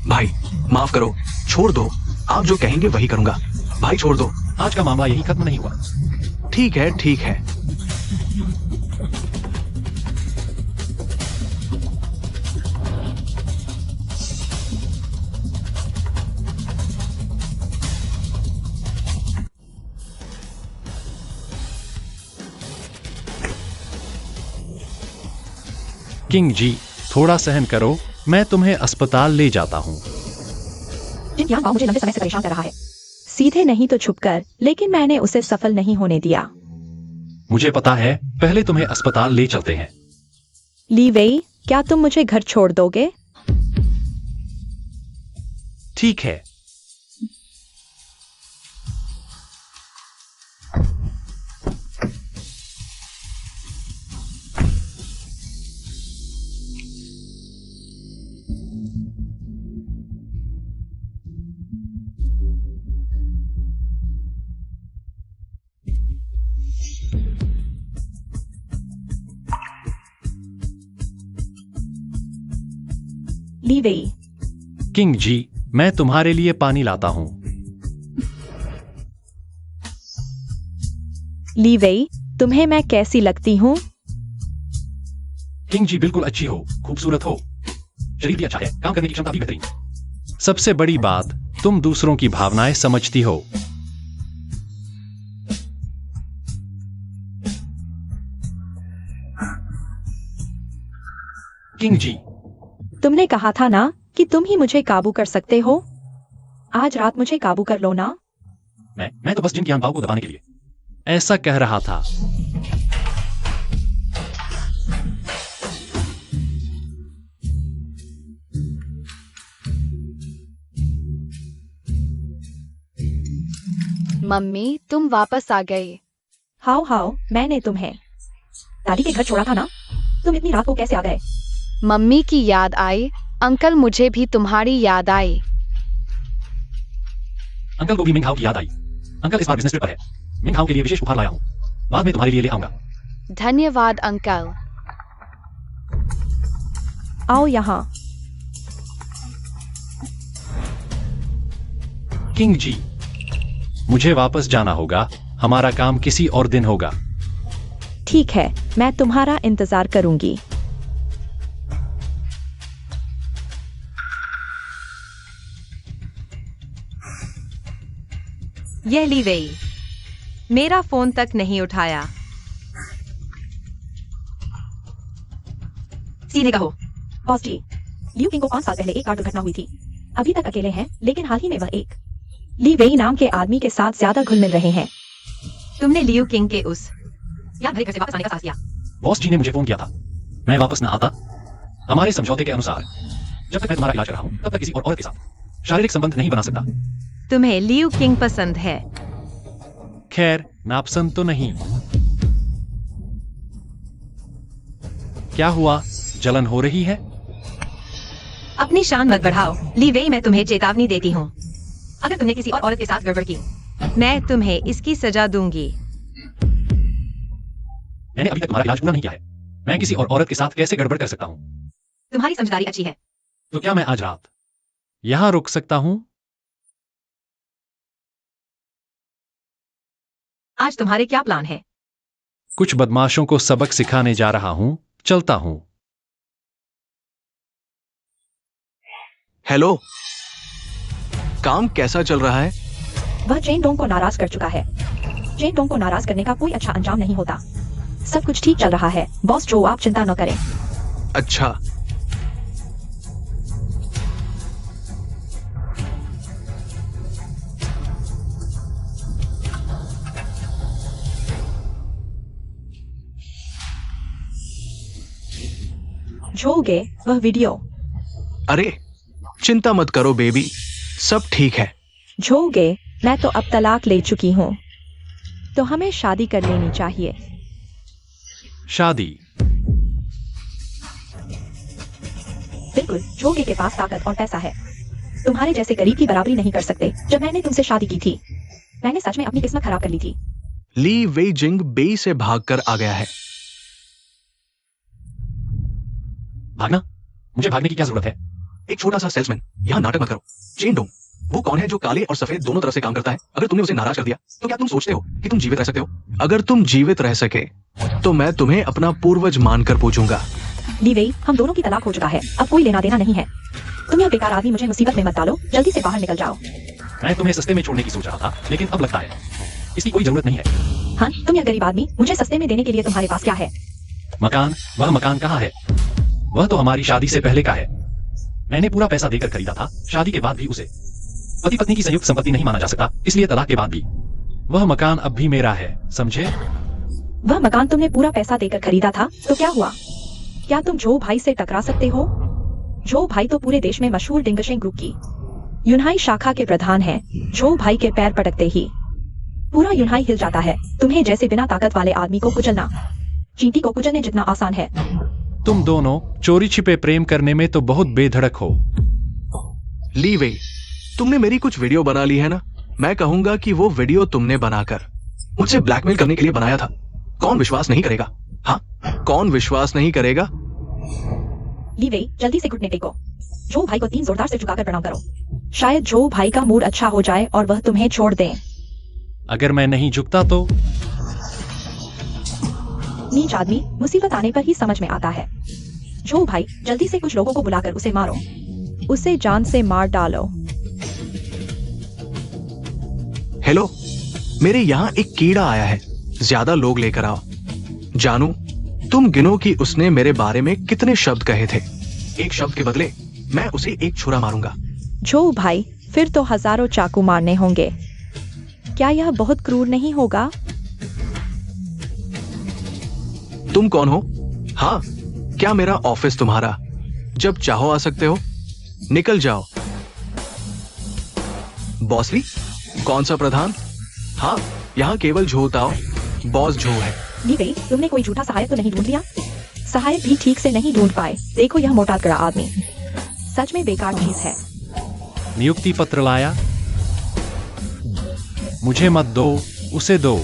भाई, माफ करो, छोड़ दो। आप जो कहेंगे वही करूंगा। भाई छोड़ दो। आज का मामला यही खत्म नहीं हुआ। ठीक है, ठीक है। किंग जी, थोड़ा सहन करो, मैं तुम्हें अस्पताल ले जाता हूँ। जिन यहाँ मुझे लंबे समय से परेशान कर रहा है। सीधे नहीं तो छुपकर, लेकिन मैंने उसे सफल नहीं होने दिया। मुझे पता है, पहले तुम्हें अस्पताल ले चलते हैं। ली वेई, क्या तुम मुझे घर छोड़ दोगे? ठीक है। ली वेई। किंग जी, मैं तुम्हारे लिए पानी लाता हूँ। ली वेई, तुम्हें मैं कैसी लगती हूँ? किंग जी बिल्कुल अच्छी हो, खूबसूरत हो, शरीर भी अच्छा है, काम करने की क्षमता भी बेहतरीन। सबसे बड़ी बात, तुम दूसरों की भावनाएं समझती हो। किंग जी, तुमने कहा था ना कि तुम ही मुझे काबू कर सकते हो। आज रात मुझे काबू कर लो ना। मैं तो बस जिनकी भाव को दबाने के लिए ऐसा कह रहा था। मम्मी, तुम वापस आ गए। हाउ हाउ, मैंने तुम्हें दादी के घर छोड़ा था ना। तुम इतनी रात को कैसे आ गए? मम्मी की याद आई। अंकल, मुझे भी तुम्हारी याद आई। अंकल को भी मिंग हाउ की याद आई। अंकल इस बार बिजनेस ट्रिप पर है। मिंग हाउ के लिए विशेष उपहार लाया हूँ, बाद में तुम्हारे लिए ले आऊंगा। धन्यवाद अंकल। आओ यहाँ। किंग जी, मुझे वापस जाना होगा, हमारा काम किसी और दिन होगा। ठीक है, मैं तुम्हारा इंतजार करूंगी। यह ली वेई, मेरा फोन तक नहीं उठाया। सीधे कहो। बॉस जी, लियू किंग को 5 साल पहले एक कार दुर्घटना हुई थी। अभी तक अकेले हैं, लेकिन हाल ही में वह एक ली वेई नाम के आदमी के साथ ज्यादा घुल मिल रहे हैं। तुमने लियू किंग के उस या भले घर से वापस आने का साहस किया। बॉस जी ने मुझे फोन किया था, मैं वापस ना आता। हमारे समझौते के अनुसार जब तक मैं तुम्हारा इलाज कर रहा हूं तब तक किसी और औरत के साथ शारीरिक संबंध नहीं बना सकता। तुम्हें लियू किंग पसंद है। खैर, नापसंद तो नहीं। क्या हुआ, जलन हो रही है? अपनी शान मत बढ़ाओ ली वेई, मैं तुम्हें चेतावनी देती हूँ। अगर तुमने किसी और औरत के साथ गड़बड़ की, मैं तुम्हें इसकी सजा दूंगी। मैंने अभी तक तुम्हारा इलाज पूरा नहीं किया है। मैं किसी और औरत के साथ कैसे गड़बड़ कर सकता हूँ? तुम्हारी समझदारी अच्छी है। तो क्या मैं आज रात यहां रुक सकता हूं? आज तुम्हारे क्या प्लान है? कुछ बदमाशों को सबक सिखाने जा रहा हूं, चलता हूं। हेलो, काम कैसा चल रहा है? वह चेन डोंग को नाराज कर चुका है। चेन डोंग को नाराज करने का कोई अच्छा अंजाम नहीं होता। सब कुछ ठीक चल रहा है बॉस जो, आप चिंता न करें। अच्छा, झोगे वह वीडियो। अरे चिंता मत करो बेबी, सब ठीक है। झोगे, मैं तो अब तलाक ले चुकी हूँ, तो हमें शादी कर लेनी चाहिए। शादी? बिल्कुल, झोगे के पास ताकत और पैसा है। तुम्हारे जैसे गरीब की बराबरी नहीं कर सकते। जब मैंने तुमसे शादी की थी, मैंने सच में अपनी किस्मत खराब कर ली थी। ली वेई जिंग बेई से भागकर आ गया है। भागना? मुझे भागने की क्या जरूरत है? एक छोटा सा सेल्समैन, यहाँ नाटक मत करो। चेन डोंग, वो कौन है जो काले और सफेद दोनों तरफ से काम करता है? अगर तुमने उसे नाराज कर दिया तो क्या तुम सोचते हो कि तुम जीवित रह सकते हो? अगर तुम जीवित रह सके तो मैं तुम्हें अपना पूर्वज मानकर पूजूंगा। ली वेई, हम दोनों की तलाक हो चुका है, अब कोई लेना देना नहीं है। तुम यह बेकार आदमी मुझे मुसीबत में मत डालो, जल्दी से बाहर निकल जाओ। मैं तुम्हें सस्ते में छोड़ने की सोच रहा था, लेकिन अब लगता है इसकी कोई जरूरत नहीं है। हाँ, तुम यह गरीब आदमी, मुझे सस्ते में देने के लिए तुम्हारे पास क्या है? मकान? वह मकान कहाँ है? वह तो हमारी शादी से पहले का है। मैंने पूरा पैसा देकर खरीदा था। शादी के बाद भी उसे पति पत्नी की संयुक्त संपत्ति नहीं माना जा सकता, इसलिए तलाक के बाद भी वह मकान अब भी मेरा है, समझे? वह मकान तुमने पूरा पैसा देकर खरीदा था, तो क्या हुआ? क्या तुम जो भाई से टकरा सकते हो? जो भाई तो पूरे देश में मशहूर डिंगशेंग ग्रुप की यूनहाई शाखा के प्रधान हैं। जो भाई के पैर पटकते ही पूरा यूनहाई हिल जाता है। तुम्हें जैसे बिना ताकत वाले आदमी को कुचलना चींटी को कुचलने जितना आसान है। तुम दोनों चोरी छिपे प्रेम करने में तो बहुत बेधड़क हो। ली वेई, तुमने मेरी कुछ वीडियो बना ली है ना? मैं कहूंगा कि वो वीडियो तुमने बनाकर मुझसे ब्लैकमेल करने के लिए बनाया था। कौन विश्वास नहीं करेगा? हाँ, कौन विश्वास नहीं करेगा? ली वेई, जल्दी से घुटने टेको। जो भाई को 3 जोरदार से झुकाकर प्रणाम करो। शायद जो भाई का मूड अच्छा हो जाए और वह तुम्हें छोड़ दे। अगर मैं नहीं झुकता तो? नीच आदमी मुसीबत आने पर ही समझ में आता है। जो भाई, जल्दी से कुछ लोगों को बुलाकर उसे मारो। उसे जान से मार डालो। हेलो, मेरे यहाँ एक कीड़ा आया है, ज्यादा लोग लेकर आओ। जानू, तुम गिनो कि उसने मेरे बारे में कितने शब्द कहे थे। एक शब्द के बदले मैं उसे एक छुरा मारूंगा। जो भाई, फिर तो हजारों चाकू मारने होंगे। क्या यह बहुत क्रूर नहीं होगा? तुम कौन हो? हाँ, क्या मेरा ऑफिस तुम्हारा? जब चाहो आ सकते हो, निकल जाओ। बॉसली? कौन सा प्रधान? हाँ, यहाँ केवल झोताओ, बॉस झो है। ली वेई, तुमने कोई झूठा सहायक तो नहीं ढूंढ लिया? सहायक भी ठीक से नहीं ढूंढ पाए। देखो यह मोटा कड़ा आदमी सच में बेकार चीज है। नियुक्ति पत्र लाया? मुझे मत दो, उसे दो।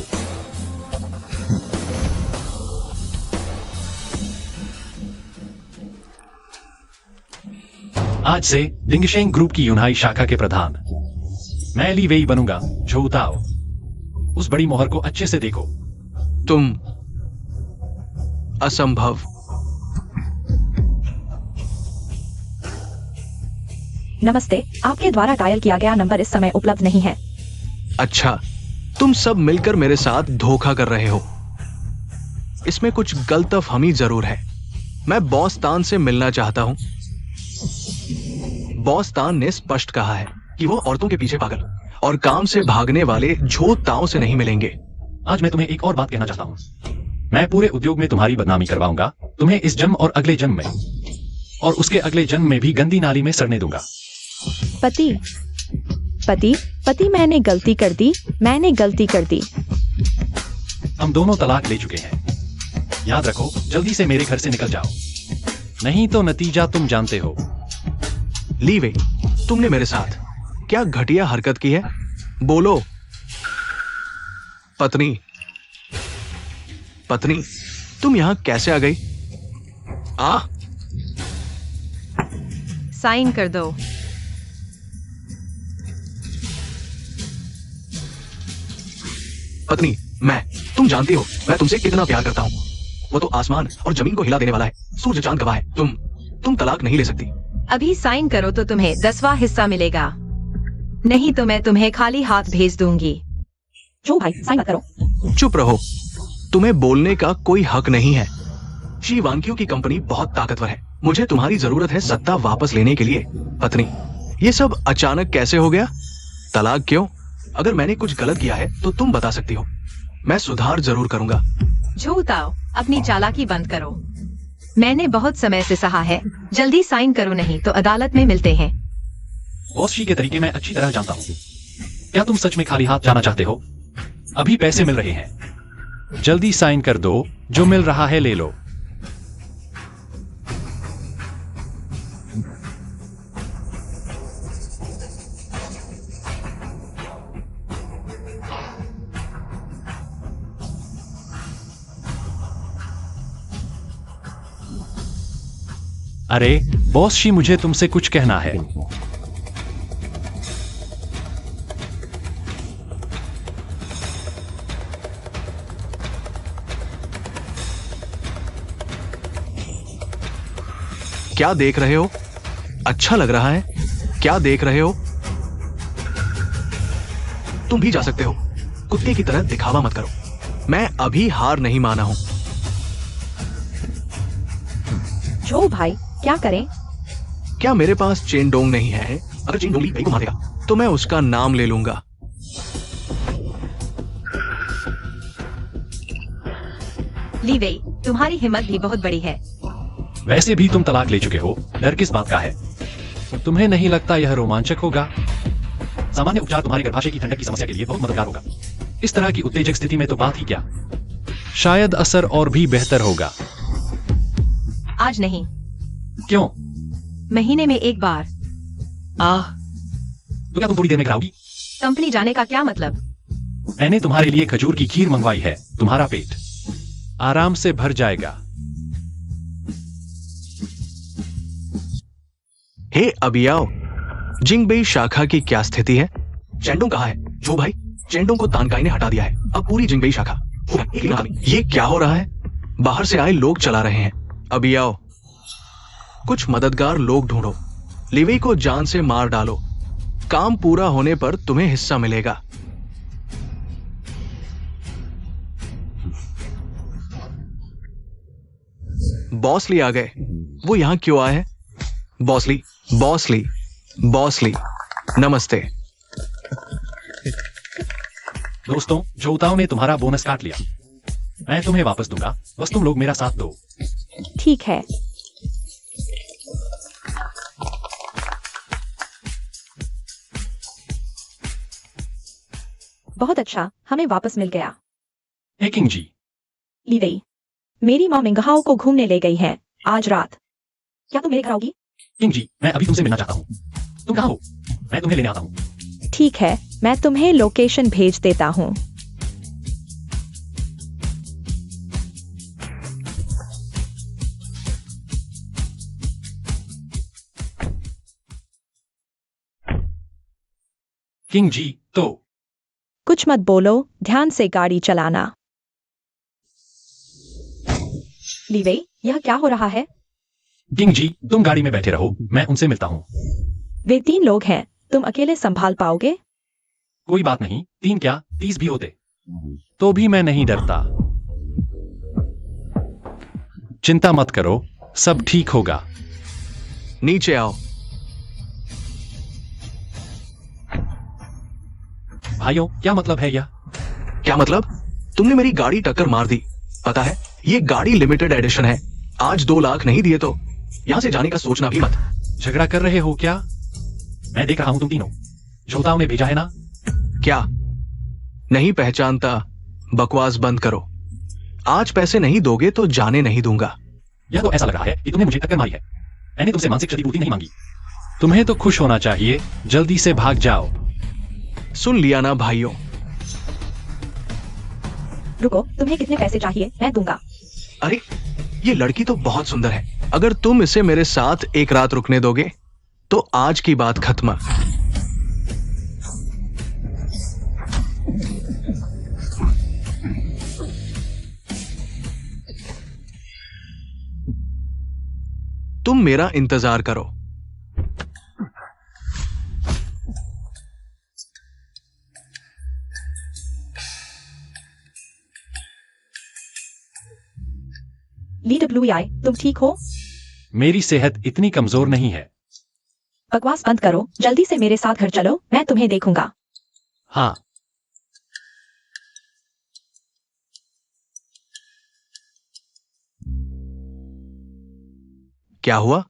आज से डिंगशेंग ग्रुप की यूनहाई शाखा के प्रधान मैं ली वेई बनूंगा। झोताओ, उस बड़ी मोहर को अच्छे से देखो। तुम असंभव। नमस्ते, आपके द्वारा डायल किया गया नंबर इस समय उपलब्ध नहीं है। अच्छा, तुम सब मिलकर मेरे साथ धोखा कर रहे हो। इसमें कुछ गलतफहमी जरूर है। मैं बॉस तान से मिलना चाहता हूं। बॉस तान ने स्पष्ट कहा है कि वो औरतों के पीछे पागल और काम से भागने वाले झूठाओं से नहीं मिलेंगे। आज मैं तुम्हें एक और बात कहना चाहता हूँ। मैं पूरे उद्योग में तुम्हारी बदनामी करवाऊंगा, तुम्हें इस जन्म और अगले जन्म में और उसके अगले जन्म में भी गंदी नाली में सड़ने दूंगा। पति पति पति मैंने गलती कर दी, मैंने गलती कर दी। हम दोनों तलाक ले चुके हैं। याद रखो, जल्दी से मेरे घर से निकल जाओ, नहीं तो नतीजा तुम जानते हो। ली वे, तुमने मेरे साथ क्या घटिया हरकत की है? बोलो। पत्नी, पत्नी, तुम यहां कैसे आ गई? साइन कर दो। पत्नी, तुम जानती हो मैं तुमसे कितना प्यार करता हूं। वो तो आसमान और जमीन को हिला देने वाला है, सूरज चांद गवाह है। तुम तलाक नहीं ले सकती। अभी साइन करो तो तुम्हें 10वां हिस्सा मिलेगा, नहीं तो मैं तुम्हें खाली हाथ भेज दूंगी। जो भाई साइन मत करो। चुप रहो, तुम्हें बोलने का कोई हक नहीं है। शी वांकियों की कंपनी बहुत ताकतवर है, मुझे तुम्हारी जरूरत है सत्ता वापस लेने के लिए। पत्नी, ये सब अचानक कैसे हो गया? तलाक क्यों? अगर मैंने कुछ गलत किया है तो तुम बता सकती हो, मैं सुधार जरूर करूंगा। झूठाओ, अपनी चालाकी बंद करो। मैंने बहुत समय से सहा है, जल्दी साइन करो नहीं तो अदालत में मिलते हैं। बॉस जी के तरीके मैं अच्छी तरह जानता हूँ। क्या तुम सच में खाली हाथ जाना चाहते हो? अभी पैसे मिल रहे हैं, जल्दी साइन कर दो, जो मिल रहा है ले लो। अरे बॉस जी, मुझे तुमसे कुछ कहना है। क्या देख रहे हो? अच्छा लग रहा है? क्या देख रहे हो? तुम भी जा सकते हो, कुत्ते की तरह दिखावा मत करो। मैं अभी हार नहीं माना हूं। जो भाई, क्या करें? क्या मेरे पास चेनडोंग नहीं है? अगर चेनडोंग ली को मारेगा तो मैं उसका नाम ले लूंगा। ली वेई, तुम्हारी हिम्मत भी बहुत बड़ी है। वैसे भी तुम तलाक ले चुके हो, डर किस बात का है? तुम्हें नहीं लगता यह रोमांचक होगा? सामान्य उपचार तुम्हारे गर्भाशय की ठंडक की समस्या के लिए बहुत मददगार होगा। इस तरह की उत्तेजक स्थिति में तो बात ही क्या, शायद असर और भी बेहतर होगा। आज नहीं। क्यों? महीने में एक बार। तो क्या तुम थोड़ी देर में कराओगी? कंपनी जाने का क्या मतलब? मैंने तुम्हारे लिए खजूर की खीर मंगवाई है, तुम्हारा पेट आराम से भर जाएगा। हे अबियाओ, जिंगबेई शाखा की क्या स्थिति है? चेंडोंग कहाँ है? जो भाई, चेंडोंग को तानकाई ने हटा दिया है, अब पूरी जिंगबेई शाखा। ये क्या हो रहा है? बाहर से आए लोग चला रहे हैं। अबियाओ, कुछ मददगार लोग ढूंढो, लिवेई को जान से मार डालो। काम पूरा होने पर तुम्हें हिस्सा मिलेगा। बॉसली आ गए। वो यहां क्यों आए हैं? बॉसली, बॉसली, बॉसली, नमस्ते। दोस्तों, जोताओं ने तुम्हारा बोनस काट लिया, मैं तुम्हें वापस दूंगा, बस तुम लोग मेरा साथ दो। ठीक है। बहुत अच्छा, हमें वापस मिल गया। हे किंग जी, ली वेई, मेरी माँ मिंगहाओ को घूमने ले गई है आज रात। क्या तुम मेरे घर आओगी? किंग जी, मैं अभी तुमसे मिलना चाहता हूँ। तुम कहाँ हो? मैं तुम्हें लेने आता हूँ। ठीक है, मैं तुम्हें लोकेशन भेज देता हूँ। किंग जी, तो कुछ मत बोलो, ध्यान से गाड़ी चलाना। ली वेई, यह क्या हो रहा है? किंग जी, तुम गाड़ी में बैठे रहो, मैं उनसे मिलता हूँ। वे 3 लोग हैं, तुम अकेले संभाल पाओगे? कोई बात नहीं, 3 क्या 30 भी होते तो भी मैं नहीं डरता। चिंता मत करो, सब ठीक होगा। नीचे आओ। भाइयों, क्या मतलब है यह? क्या मतलब? तुमने मेरी गाड़ी टक्कर मार दी। पता है, ये गाड़ी लिमिटेड एडिशन है। आज 2 लाख नहीं दिए तो यहाँ से जाने का सोचना भी मत। झगड़ा कर रहे हो क्या? मैं देख रहा हूं तुम तीनों। जोताओं ने भेजा है ना? क्या? नहीं पहचानता? बकवास बंद करो। आज पैसे नहीं दोगे तो जाने नहीं दूंगा। यह तो ऐसा लग रहा है कि तुमने मुझे टक्कर मारी है। मैंने तुमसे मानसिक क्षतिपूर्ति नहीं मांगी। तुम्हें तो खुश होना चाहिए। जल्दी से भाग जाओ। सुन लिया ना भाइयों? रुको, तुम्हें कितने पैसे चाहिए? मैं दूंगा। अरे, ये लड़की तो बहुत सुंदर है। अगर तुम इसे मेरे साथ एक रात रुकने दोगे तो आज की बात खत्म। तुम मेरा इंतजार करो। LWI, तुम ठीक हो? मेरी सेहत इतनी कमजोर नहीं है। बकवास बंद करो। जल्दी से मेरे साथ घर चलो, मैं तुम्हें देखूंगा। हाँ, क्या हुआ?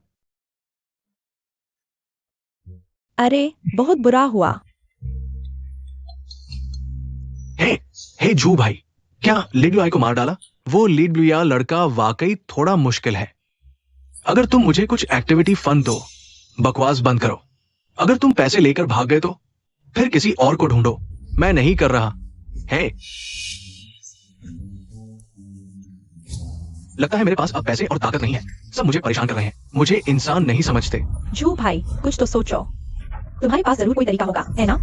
अरे, बहुत बुरा हुआ। हे, हे जू भाई, क्या लिडुआई को मार डाला? वो लिडुआ लड़का वाकई थोड़ा मुश्किल है। अगर तुम मुझे कुछ एक्टिविटी फन दो। बकवास बंद करो। अगर तुम पैसे लेकर भाग गए तो फिर किसी और को ढूंढो। मैं नहीं कर रहा है। लगता है मेरे पास अब पैसे और ताकत नहीं है। सब मुझे परेशान कर रहे हैं। मुझे इंसान नहीं समझते। जू भाई, कुछ तो सोचो। तुम्हारे पास जरूर कोई तरीका होगा, है ना?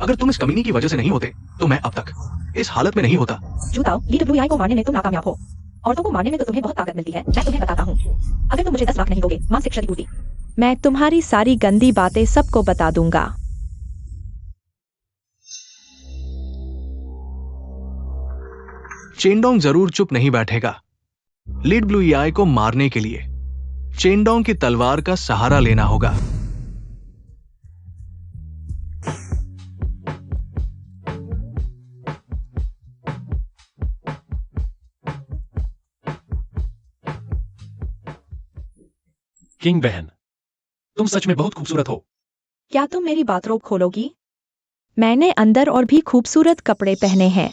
अगर तुम इस कमीनी की वजह से नहीं होते तो मैं अब तक इस हालत में नहीं होता। जूताओ, LWI को मारने में तुम नाकामयाब हो। औरतों को मारने में तो तुम्हें बहुत ताकत मिलती है। मैं तुम्हें बताता हूँ। अगर तुम मुझे 10 लाख नहीं दोगे, मानसिक क्षतिपूर्ति। मैं तुम्हारी सारी गंदी बातें सबको बता दूंगा। चेंडोंग जरूर चुप नहीं बैठेगा। लिडुआई को मारने के लिए चेंडोंग की तलवार का सहारा लेना होगा। किंग बहन, तुम सच में बहुत खूबसूरत हो। क्या तुम मेरी बाथरोब खोलोगी? मैंने अंदर और भी खूबसूरत कपड़े पहने हैं।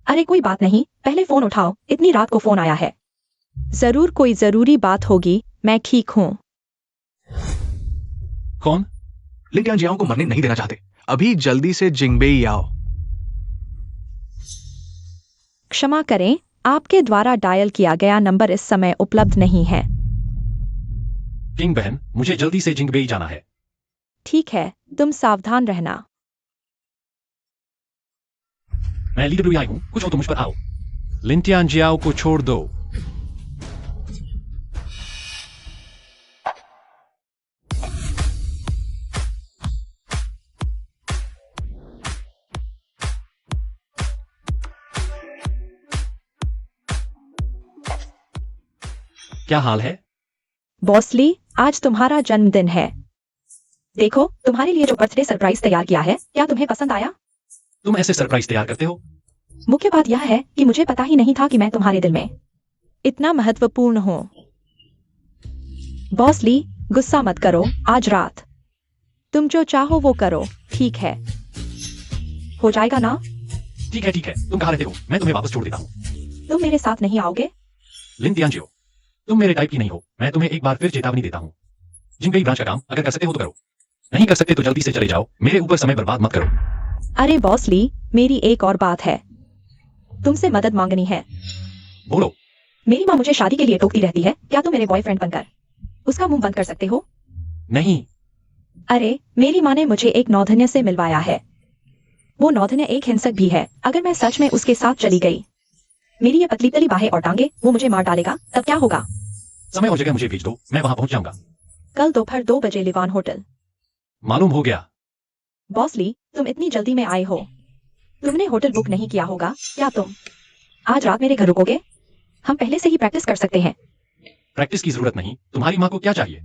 अरे कोई बात नहीं, पहले फोन उठाओ। इतनी रात को फोन आया है। जरूर कोई जरूरी बात होगी। मैं ठीक हूँ। कौन? लिन जियाओ को मरने नहीं देना चाहते। अभी जल्दी से जिंगबेई आओ। क्षमा करें, आपके द्वारा डायल किया गया नंबर इस समय उपलब्ध नहीं है। किंग बहन, मुझे जल्दी से जिंगबेई जाना है। ठीक है, तुम सावधान रहना। मैं LWI हूं, कुछ हो तो मुझ पर आओ। लिन जियाओ को छोड़ दो। क्या हाल है? बॉसली, आज तुम्हारा जन्मदिन है। देखो, तुम्हारे लिए जो बर्थडे सरप्राइज तैयार किया है, क्या तुम्हें पसंद आया? तुम ऐसे सरप्राइज तैयार करते हो? मुख्य बात यह है कि मुझे पता ही नहीं था कि मैं तुम्हारे दिल में इतना महत्वपूर्ण हूँ। बॉसली, गुस्सा मत करो। आज रात तुम जो चाहो वो करो, ठीक है? हो जाएगा ना? ठीक है, ठीक है। तुम कहाँ रहते हो? मैं तुम्हें वापस छोड़ देता हूँ। तुम मेरे साथ नहीं आओगे? लिन जियो, तुम मेरे टाइप की नहीं हो। मैं तुम्हें एक बार फिर चेतावनी देता हूँ। जिंगबेई ब्रांच का काम अगर कर सकते हो तो करो, नहीं कर सकते तो जल्दी से चले जाओ। मेरे ऊपर समय बर्बाद मत करो। अरे बॉसली, मेरी एक और बात है। तुमसे मदद मांगनी है। बोलो। मेरी माँ मुझे शादी के लिए टोकती रहती है। क्या तुम मेरे बॉयफ्रेंड बनकर उसका मुंह बंद कर सकते हो? नहीं। अरे, मेरी माँ ने मुझे एक नौधन्य से मिलवाया है। वो नौधन्य एक हिंसक भी है। अगर मैं सच में उसके साथ चली गई, मेरी ये पतली तली बाहें और टांगे, वो मुझे मार डालेगा। तब क्या होगा? समय और जगह मुझे भेज दो, मैं वहां पहुंच जाऊंगा। कल दोपहर 2 बजे लिवान होटल। मालूम हो गया। बॉसली, तुम इतनी जल्दी में आए हो। तुमने होटल बुक नहीं किया होगा। क्या तुम आज रात मेरे घर रुकोगे? हम पहले से ही प्रैक्टिस कर सकते हैं। प्रैक्टिस की जरूरत नहीं, तुम्हारी माँ को क्या चाहिए?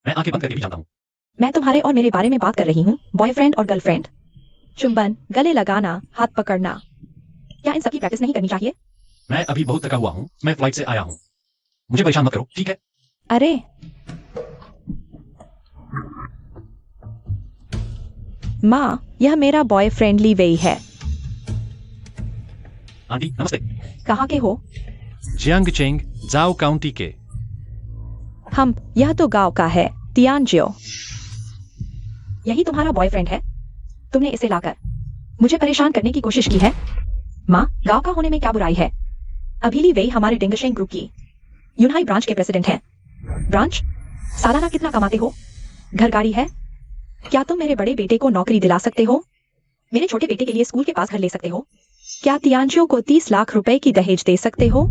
मैं आंखें बंद करके भी जानता हूँ। मैं तुम्हारे और मेरे बारे में बात कर रही हूँ, बॉयफ्रेंड और गर्लफ्रेंड। चुंबन, गले लगाना, हाथ पकड़ना, क्या इन सबकी प्रैक्टिस नहीं करनी चाहिए? मैं अभी बहुत थका हुआ हूँ, मैं फ्लाइट से आया हूँ, मुझे परेशान मत करो, ठीक है? अरे माँ, यह मेरा बॉयफ्रेंडली वेई है। आंटी नमस्ते। कहाँ के हो? जियांगचेंग, जाओ काउंटी के। यह तो गांव का है, तियानजियो। यही तुम्हारा बॉयफ्रेंड है? तुमने इसे लाकर मुझे परेशान करने की कोशिश की है? माँ, गांव का होने में क्या बुराई है? अभिली वेई हमारे डिंगशेंग ग्रुप की यूनहाई ब्रांच के प्रेसिडेंट हैं। ब्रांच? सालाना कितना कमाते हो? घर गाड़ी है? क्या तुम मेरे बड़े बेटे को नौकरी दिला सकते हो? मेरे छोटे बेटे के लिए स्कूल के पास घर ले सकते हो? क्या तियानजियो को 30 लाख रुपए की दहेज दे सकते हो?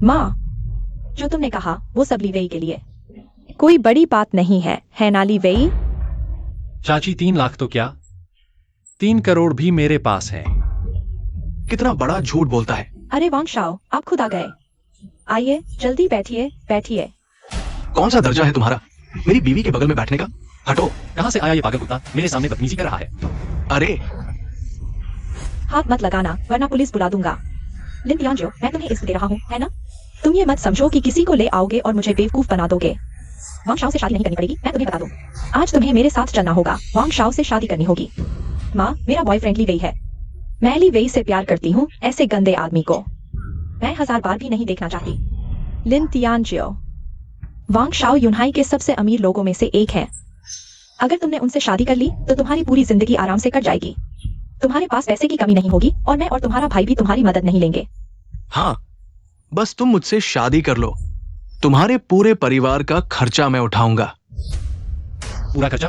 माँ, जो तुमने कहा वो सब लीवेई के लिए कोई बड़ी बात नहीं है ना लीवेई? चाची 3 लाख तो क्या, 3 करोड़ भी मेरे पास है। कितना बड़ा झूठ बोलता है। अरे वांगशाओ, आप खुद आ गए। आइए जल्दी बैठिए बैठिए। कौन सा दर्जा है तुम्हारा मेरी बीवी के बगल में बैठने का? हटो। कहाँ से आया ये पागल कुत्ता, मेरे सामने बदतमीजी कर रहा है। अरे हाथ मत लगाना वरना पुलिस बुला दूंगा। लिन तियानजियो, मैं तुम्हें इज्जत दे रहा हूँ, है ना? तुम ये मत समझो कि किसी को ले आओगे और मुझे बेवकूफ बना दोगे। वांगशाओ से शादी नहीं करनी पड़ेगी, मैं तुम्हें बता दूं। आज तुम्हें मेरे साथ चलना होगा, वांगशाओ से शादी करनी होगी। माँ, मेरा बॉयफ्रेंड ली वेई है। मैं ली वेई से प्यार करती हूँ, ऐसे गंदे आदमी को मैं 1000 बार भी नहीं देखना चाहती। लिन तियानजियो, वांगशाओ यूनहाई के सबसे अमीर लोगों में से एक है। अगर तुमने उनसे शादी कर ली तो तुम्हारी पूरी जिंदगी आराम से कट जाएगी। तुम्हारे पास पैसे की कमी नहीं होगी और मैं और तुम्हारा भाई भी तुम्हारी मदद नहीं लेंगे। हाँ, बस तुम मुझसे शादी कर लो, तुम्हारे पूरे परिवार का खर्चा मैं उठाऊंगा। पूरा खर्चा?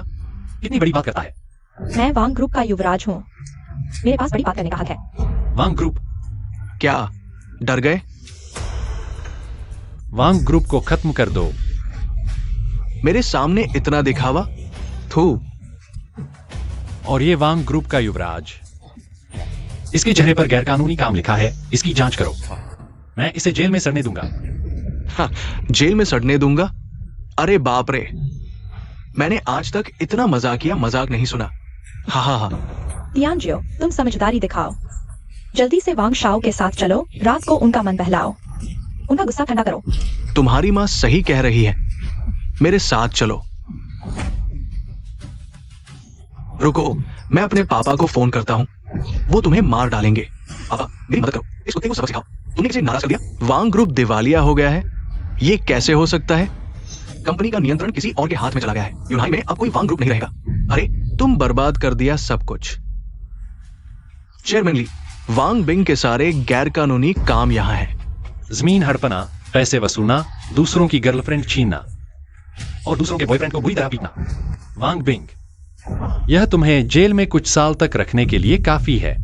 कितनी बड़ी बात करता है। मैं वांग ग्रुप का युवराज हूँ, मेरे पास बड़ी बात करने का हक है। वांग ग्रुप? क्या डर गए? वांग ग्रुप को खत्म कर दो। मेरे सामने इतना दिखावा? थू। और ये वांग ग्रुप का युवराज, इसके चेहरे पर गैरकानूनी काम लिखा है, इसकी जांच करो। मैं इसे जेल में सड़ने दूंगा। हाँ, जेल में सड़ने दूंगा? अरे बाप रे, मैंने आज तक इतना मजाकिया मजाक नहीं सुना। हाँ हाँ हाँ। तियानजियो, तुम समझदारी दिखाओ। जल्दी से वांगशाओ के साथ चलो, रात को उनका मन बहलाओ, उनका गुस्सा ठंडा करो। तुम्हारी माँ सही कह रही है, मेरे साथ चलो। रुको, मैं अपने पापा को फोन करता हूँ, वो तुम्हें मार डालेंगे। पापा मेरी मदद करो, इस कुत्ते को सबक सिखाओ। तुमने किसी नाराज कर दिया? वांग ग्रुप दिवालिया हो गया है, ये कैसे हो सकता है? कंपनी का नियंत्रण किसी और के हाथ में चला गया है। यूनाई में अब कोई वांग ग्रुप नहीं रहेगा। अरे तुम बर्बाद कर दिया सब कुछ। चेयरमैन ली, वांग बिंग के सारे गैरकानूनी काम यहाँ है। जमीन हड़पना, पैसे वसूलना, दूसरों की गर्लफ्रेंड छीनना और दूसरों के बॉयफ्रेंड को बुरी तरह पीटना। वांग बिंग, यह तुम्हें जेल में कुछ साल तक रखने के लिए काफी है।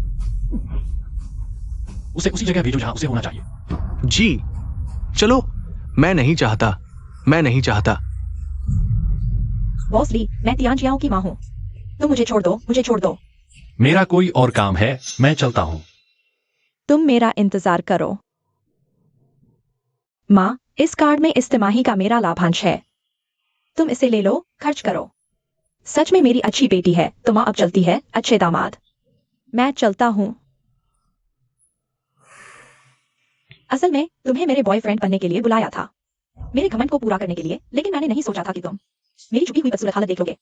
उसे उसी जगह भेजो जहां उसे होना चाहिए। जी चलो, मैं नहीं चाहता, मैं नहीं चाहता। बॉस ली, मैं तियानजियाओ की माँ हूँ, तुम मुझे छोड़ दो, मुझे छोड़ दो। मेरा कोई और काम है, मैं चलता हूं। तुम मेरा इंतजार करो। माँ, इस कार्ड में इस तिमाही का मेरा लाभांश है, तुम इसे ले लो, खर्च करो। सच में मेरी अच्छी बेटी है, तो माँ अब चलती है, अच्छे दामाद। मैं चलता हूँ। असल में तुम्हें मेरे बॉयफ्रेंड बनने के लिए बुलाया था, मेरे घमंड को पूरा करने के लिए, लेकिन मैंने नहीं सोचा था कि तुम मेरी छुपी हुई बदसूरत हालत देख लोगे।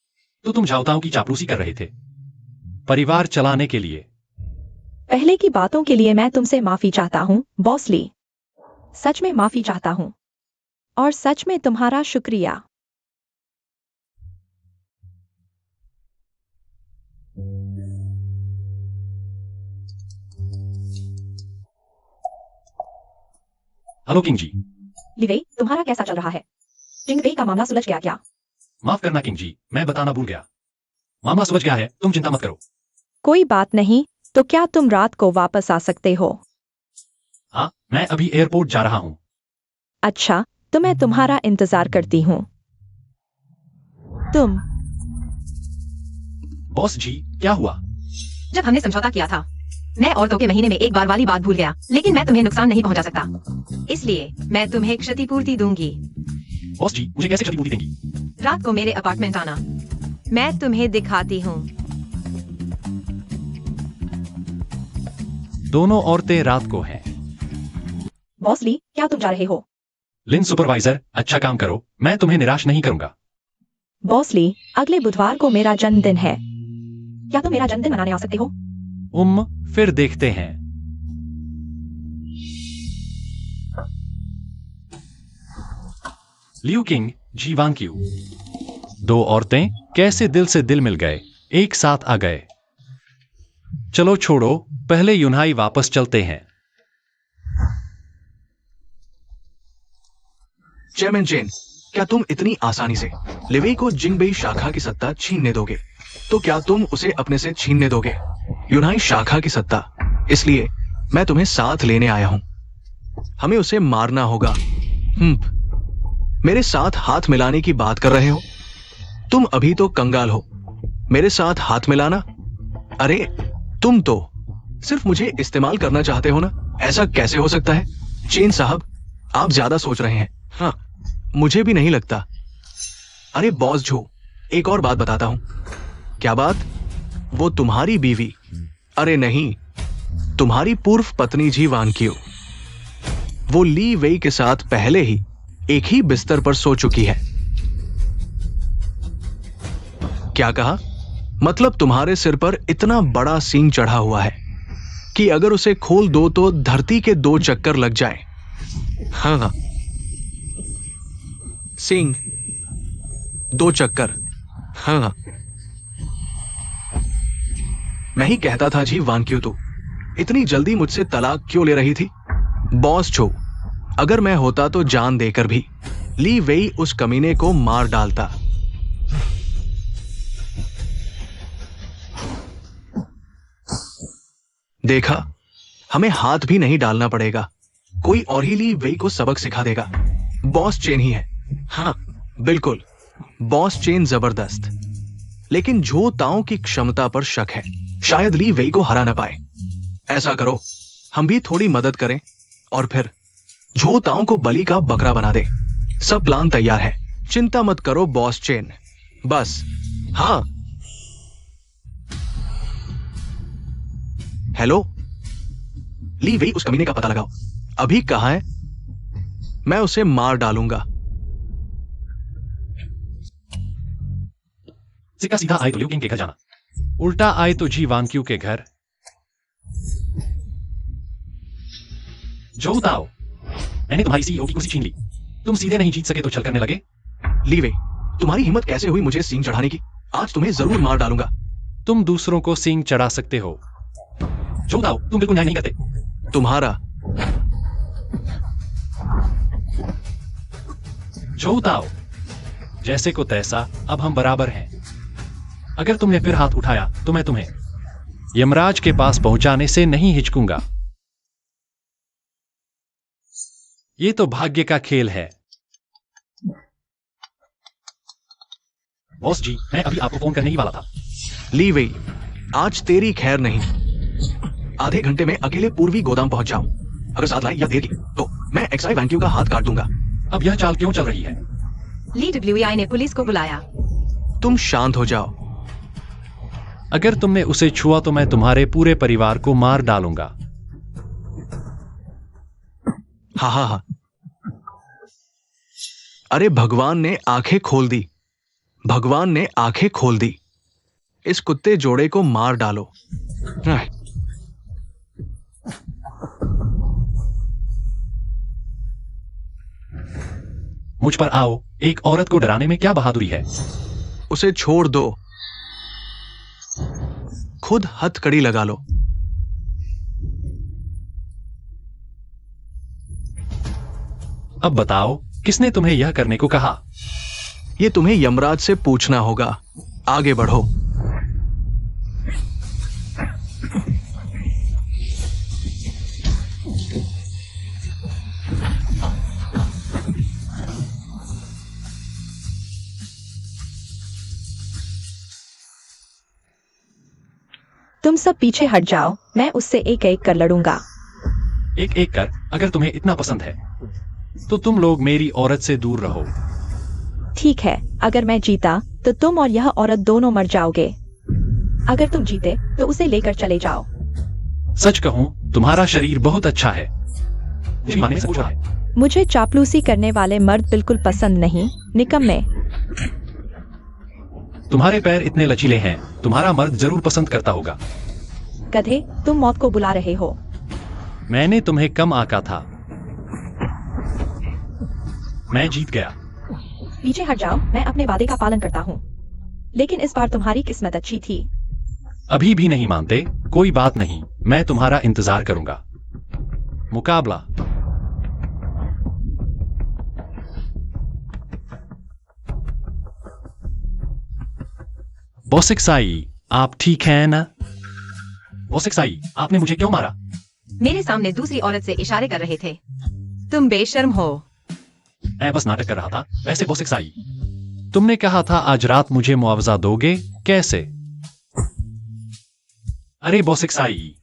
तो तुम झावताओं की चापलूसी कर रहे थे, परिवार चलाने के लिए। पहले की बातों के लिए मैं तुमसे माफी चाहता हूँ बॉस ली, सच में माफी चाहता हूँ, और सच में तुम्हारा शुक्रिया। हेलो किंग जी। लिवेई, तुम्हारा कैसा चल रहा है? जिंगवेई का मामला सुलझ गया क्या? माफ करना किंग जी, मैं बताना भूल गया। मामला सुलझ गया है, तुम चिंता मत करो। कोई बात नहीं, तो क्या तुम रात को वापस आ सकते हो? हाँ, मैं अभी एयरपोर्ट जा रहा हूं। अच्छा, तो मैं तुम्हारा इंतजार करती हूँ। तुम बॉस जी, क्या हुआ? जब हमने समझौता किया था, मैं औरतों के महीने में एक बार वाली बात भूल गया, लेकिन मैं तुम्हें नुकसान नहीं पहुंचा सकता, इसलिए मैं तुम्हें क्षतिपूर्ति दूंगी। बॉस जी, मुझे कैसे क्षतिपूर्ति देंगी? रात को मेरे अपार्टमेंट आना, मैं तुम्हें दिखाती हूँ। दोनों औरतें रात को हैं। बॉस ली, क्या तुम जा रहे हो? लिन सुपरवाइजर, अच्छा काम करो, मैं तुम्हें निराश नहीं करूंगा। बॉस ली, अगले बुधवार को मेरा जन्मदिन है, क्या तुम मेरा जन्मदिन मनाने आ सकते हो? फिर देखते हैं। लियू किंग, जी वांग क्यू। दो औरतें कैसे दिल से दिल मिल गए, एक साथ आ गए। चलो छोड़ो, पहले यूनहाई वापस चलते हैं। चेयरमैन चेन, क्या तुम इतनी आसानी से लिवेई को जिंगबेई शाखा की सत्ता छीनने दोगे? तो क्या तुम उसे अपने से छीनने दोगे यूनाई शाखा की सत्ता? इसलिए मैं तुम्हें साथ लेने आया हूं। हमें उसे मारना होगा। मेरे साथ हाथ मिलाने की बात कर रहे हो? तुम अभी तो कंगाल हो, मेरे साथ हाथ मिलाना? अरे तुम तो सिर्फ मुझे इस्तेमाल करना चाहते हो ना? ऐसा कैसे हो सकता है? चेन साहब, आप ज्यादा सोच रहे हैं। हाँ, मुझे भी नहीं लगता। अरे बॉस झो, एक और बात बताता हूं। क्या बात? वो तुम्हारी बीवी? अरे नहीं, तुम्हारी पूर्व पत्नी जी वान क्यू। वो ली वेई के साथ पहले ही एक ही बिस्तर पर सो चुकी है। क्या कहा? मतलब तुम्हारे सिर पर इतना बड़ा सींग चढ़ा हुआ है कि अगर उसे खोल दो तो धरती के 2 चक्कर लग जाए। हाँ, सींग 2 चक्कर। हाँ, मैं ही कहता था जी वान क्यू, तू इतनी जल्दी मुझसे तलाक क्यों ले रही थी? बॉस छो, अगर मैं होता तो जान देकर भी ली वेई उस कमीने को मार डालता। देखा, हमें हाथ भी नहीं डालना पड़ेगा, कोई और ही ली वेई को सबक सिखा देगा। बॉस चेन ही है। हाँ बिल्कुल, बॉस चेन जबरदस्त। लेकिन झो ताओ की क्षमता पर शक है, शायद ली वेई को हरा ना पाए। ऐसा करो, हम भी थोड़ी मदद करें और फिर झो ताओ को बलि का बकरा बना दे। सब प्लान तैयार है, चिंता मत करो बॉस चेन। बस हाँ, हेलो, ली वेई उस कमीने का पता लगाओ। अभी कहां है? मैं उसे मार डालूंगा। सिक्का सीधा आए तो लियू किंग के घर जाना, उल्टा आए तो जी वान क्यू के घर। जो ताओ, मैंने तुम्हारी सीईओ की कुर्सी छीन ली, तुम सीधे नहीं जीत सके तो छल करने लगे। ली वेई, तुम्हारी हिम्मत कैसे हुई मुझे सींग चढ़ाने की? आज तुम्हें जरूर मार डालूंगा। तुम दूसरों को सींग चढ़ा सकते हो, जो ताओ तुम बिल्कुल न्याय नहीं करते। तुम्हारा जो ताओ, जैसे को तैसा, अब हम बराबर हैं। अगर तुमने फिर हाथ उठाया तो मैं तुम्हें यमराज के पास पहुंचाने से नहीं हिचकूंगा। ये तो भाग्य का खेल है। बॉस जी, मैं अभी आपको फोन करने ही वाला था। ली वेई, आज तेरी खैर नहीं। आधे घंटे में अकेले पूर्वी गोदाम पहुंच जाओ। अगर साथ लाई या देर की तो मैं एक्सआई वान क्यू का हाथ काट दूंगा। अब यह चाल क्यों चल रही है? ली डब्ल्यूआई ने पुलिस को बुलाया। तुम शांत हो जाओ। अगर तुमने उसे छुआ तो मैं तुम्हारे पूरे परिवार को मार डालूंगा। हा हा हा। अरे भगवान ने आंखें खोल दी, भगवान ने आंखें खोल दी। इस कुत्ते जोड़े को मार डालो। मुझ पर आओ, एक औरत को डराने में क्या बहादुरी है? उसे छोड़ दो, खुद हथकड़ी लगा लो। अब बताओ, किसने तुम्हें यह करने को कहा? ये तुम्हें यमराज से पूछना होगा। आगे बढ़ो। तुम सब पीछे हट जाओ, मैं उससे एक एक कर लड़ूंगा। एक एक कर? अगर तुम्हें इतना पसंद है तो तुम लोग मेरी औरत से दूर रहो। ठीक है, अगर मैं जीता तो तुम और यह औरत दोनों मर जाओगे। अगर तुम जीते तो उसे लेकर चले जाओ। सच कहूं, तुम्हारा शरीर बहुत अच्छा है। मेरी माँ ने सच कहा है। मुझे चापलूसी करने वाले मर्द बिल्कुल पसंद नहीं, निकम्मे। तुम्हारे पैर इतने लचीले हैं, तुम्हारा मर्द जरूर पसंद करता होगा। गधे, तुम मौत को बुला रहे हो। मैंने तुम्हें कम आंका था। मैं जीत गया। पीछे हट जाओ, मैं अपने वादे का पालन करता हूँ। लेकिन इस बार तुम्हारी किस्मत अच्छी थी। अभी भी नहीं मानते? कोई बात नहीं, मैं तुम्हारा इंतजार करूंगा। मुकाबला। बोसिक्साई, आप ठीक हैं ना? बोसिक्साई, आपने मुझे क्यों मारा? मेरे सामने दूसरी औरत से इशारे कर रहे थे। तुम बेशर्म हो। मैं बस नाटक कर रहा था। वैसे बोसिक्साई, तुमने कहा था आज रात मुझे मुआवजा दोगे, कैसे? अरे बोसिक्साई।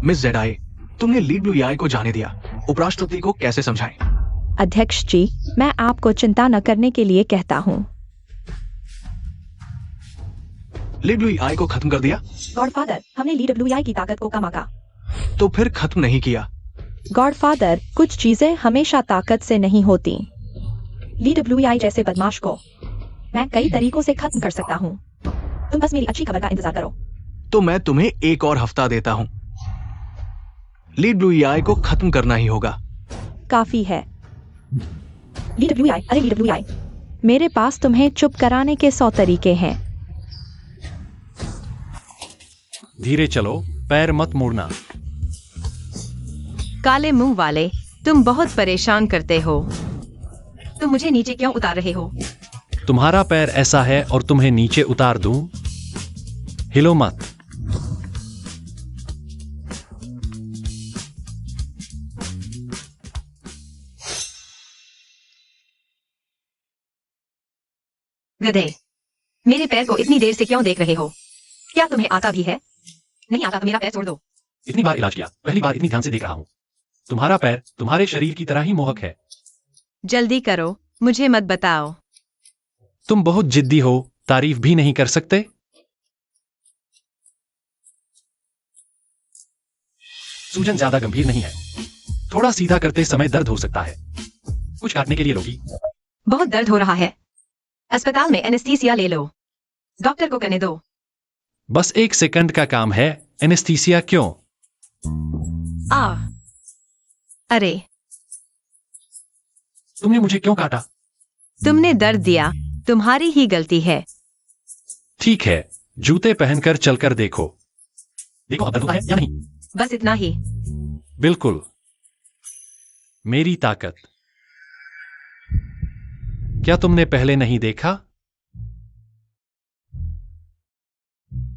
मिस जेडाई, तुमने लीड ब्लू आई को जाने दिया। उपराष्ट्रपति को कैसे समझाएं? अध्यक्ष जी, मैं आपको चिंता न करने के लिए कहता हूँ। लीड ब्लू आई को खत्म कर दिया? गॉडफादर, हमने लीडब्ल्यूआई की ताकत को कम आंका। तो फिर खत्म नहीं किया? गॉडफादर, कुछ चीजें हमेशा ताकत से नहीं होती। लीडब्ल्यूआई जैसे बदमाश को मैं कई तरीकों से खत्म कर सकता हूँ। तुम बस मेरी अच्छी खबर का इंतजार करो। तो मैं तुम्हें एक और हफ्ता देता हूं। लीड ब्लू आई को खत्म करना ही होगा। काफी है। लीडब्ल्यूआई, अरे लीडब्ल्यूआई, मेरे पास तुम्हें चुप कराने के 100 तरीके हैं। धीरे चलो, पैर मत मोड़ना। काले मुंह वाले, तुम बहुत परेशान करते हो। तुम मुझे नीचे क्यों उतार रहे हो? तुम्हारा पैर ऐसा है और तुम्हें नीचे उतार दूं? हिलो मत। गधे, मेरे पैर को इतनी देर से क्यों देख रहे हो? क्या तुम्हें आता भी है? नहीं आता तो मेरा पैर छोड़ दो। इतनी बार इलाज किया, पहली बार इतनी ध्यान से देख रहा हूं। तुम्हारा पैर तुम्हारे शरीर की तरह ही मोहक है। जल्दी करो, मुझे मत बताओ। तुम बहुत जिद्दी हो, तारीफ भी नहीं कर सकते? सूजन ज्यादा गंभीर नहीं है। थोड़ा सीधा करते समय दर्द हो सकता है। कुछ काटने के लिए लोगी? बहुत दर्द हो रहा है। अस्पताल में एनेस्थीसिया ले लो। डॉक्टर को करने दो। बस 1 सेकंड का काम है। एनेस्थीसिया क्यों? आ, अरे, तुमने मुझे क्यों काटा? तुमने दर्द दिया, तुम्हारी ही गलती है। ठीक है, जूते पहनकर चलकर देखो। देखो अब दर्द होता है या नहीं? बस इतना ही। बिल्कुल। मेरी ताकत क्या तुमने पहले नहीं देखा?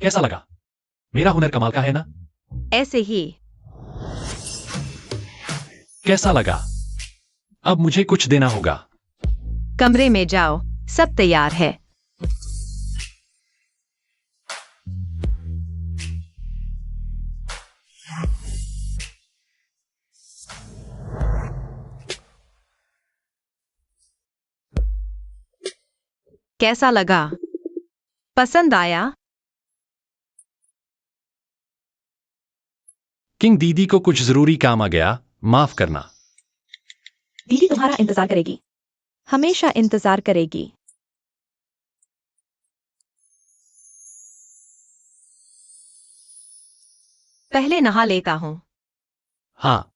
कैसा लगा? मेरा हुनर कमाल का है ना? ऐसे ही। कैसा लगा? अब मुझे कुछ देना होगा। कमरे में जाओ, सब तैयार है। कैसा लगा? पसंद आया? किंग दीदी को कुछ जरूरी काम आ गया, माफ करना। दीदी तुम्हारा इंतजार करेगी। हमेशा इंतजार करेगी। पहले नहा लेता हूँ। हाँ।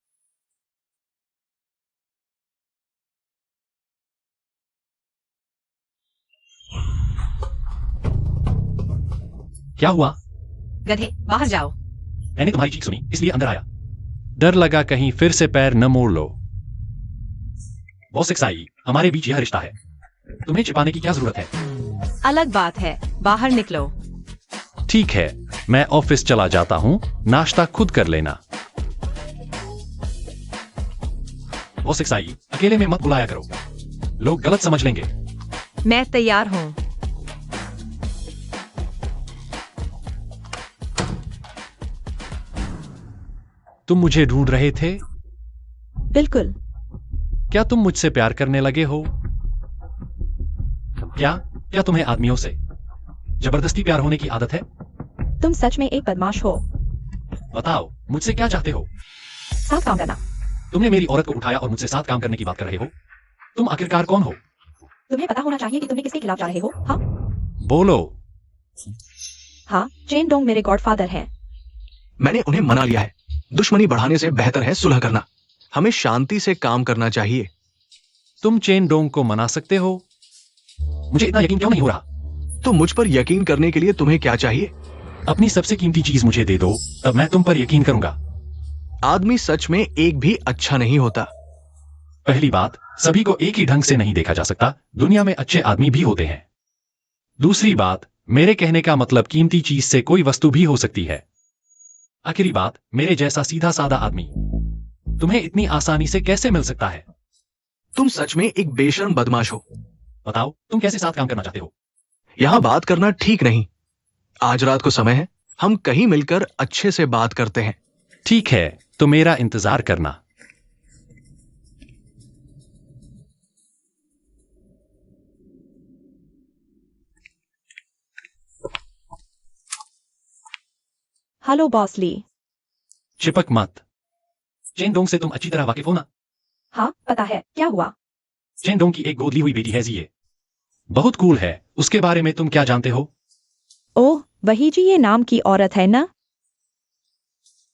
क्या हुआ? गधे, बाहर जाओ। मैंने तुम्हारी चीख सुनी, इसलिए अंदर आया। डर लगा कहीं फिर से पैर न मोड़ लो। बोसिक्साई, हमारे बीच यह रिश्ता है। तुम्हें छिपाने की क्या जरूरत है? अलग बात है, बाहर निकलो। ठीक है, मैं ऑफिस चला जाता हूँ, नाश्ता खुद कर लेना। बोसिक्साई, अकेले में मत बुलाया करो, लोग गलत समझ लेंगे। मैं तैयार हूँ। तुम मुझे ढूंढ रहे थे? बिल्कुल। क्या तुम मुझसे प्यार करने लगे हो? क्या तुम्हें आदमियों से जबरदस्ती प्यार होने की आदत है? तुम सच में एक बदमाश हो। बताओ, मुझसे क्या चाहते हो? साथ काम करना। तुमने मेरी औरत को उठाया और मुझसे साथ काम करने की बात कर रहे हो? तुम आखिरकार कौन हो? तुम्हें पता होना चाहिए कि तुम्हें किसके खिलाफ जा रहे हो। हाँ बोलो। हाँ, चेन डोंग मेरे गॉडफादर हैं। मैंने उन्हें मना लिया है। दुश्मनी बढ़ाने से बेहतर है सुलह करना। हमें शांति से काम करना चाहिए। तुम चेन डोंग को मना सकते हो? मुझे इतना यकीन क्यों नहीं हो रहा? तो मुझ पर यकीन करने के लिए तुम्हें क्या चाहिए? अपनी सबसे कीमती चीज मुझे दे दो, तब मैं तुम पर यकीन करूंगा। आदमी सच में एक भी अच्छा नहीं होता। पहली बात, सभी को एक ही ढंग से नहीं देखा जा सकता। दुनिया में अच्छे आदमी भी होते हैं। दूसरी बात, मेरे कहने का मतलब कीमती चीज से कोई वस्तु भी हो सकती है। आखिरी बात, मेरे जैसा सीधा साधा आदमी तुम्हें इतनी आसानी से कैसे मिल सकता है? तुम सच में एक बेशर्म बदमाश हो। बताओ, तुम कैसे साथ काम करना चाहते हो? यहां बात करना ठीक नहीं। आज रात को समय है, हम कहीं मिलकर अच्छे से बात करते हैं। ठीक है, तो मेरा इंतजार करना। हेलो बॉस ली। चिपक मत। चेन डोंग से तुम अच्छी तरह वाकिफ हो ना? हाँ पता है, क्या हुआ? चेन डोंग की एक गोद ली हुई बेटी है जी, बहुत कूल है। उसके बारे में तुम क्या जानते हो? ओह वही जी, ये नाम की औरत है ना?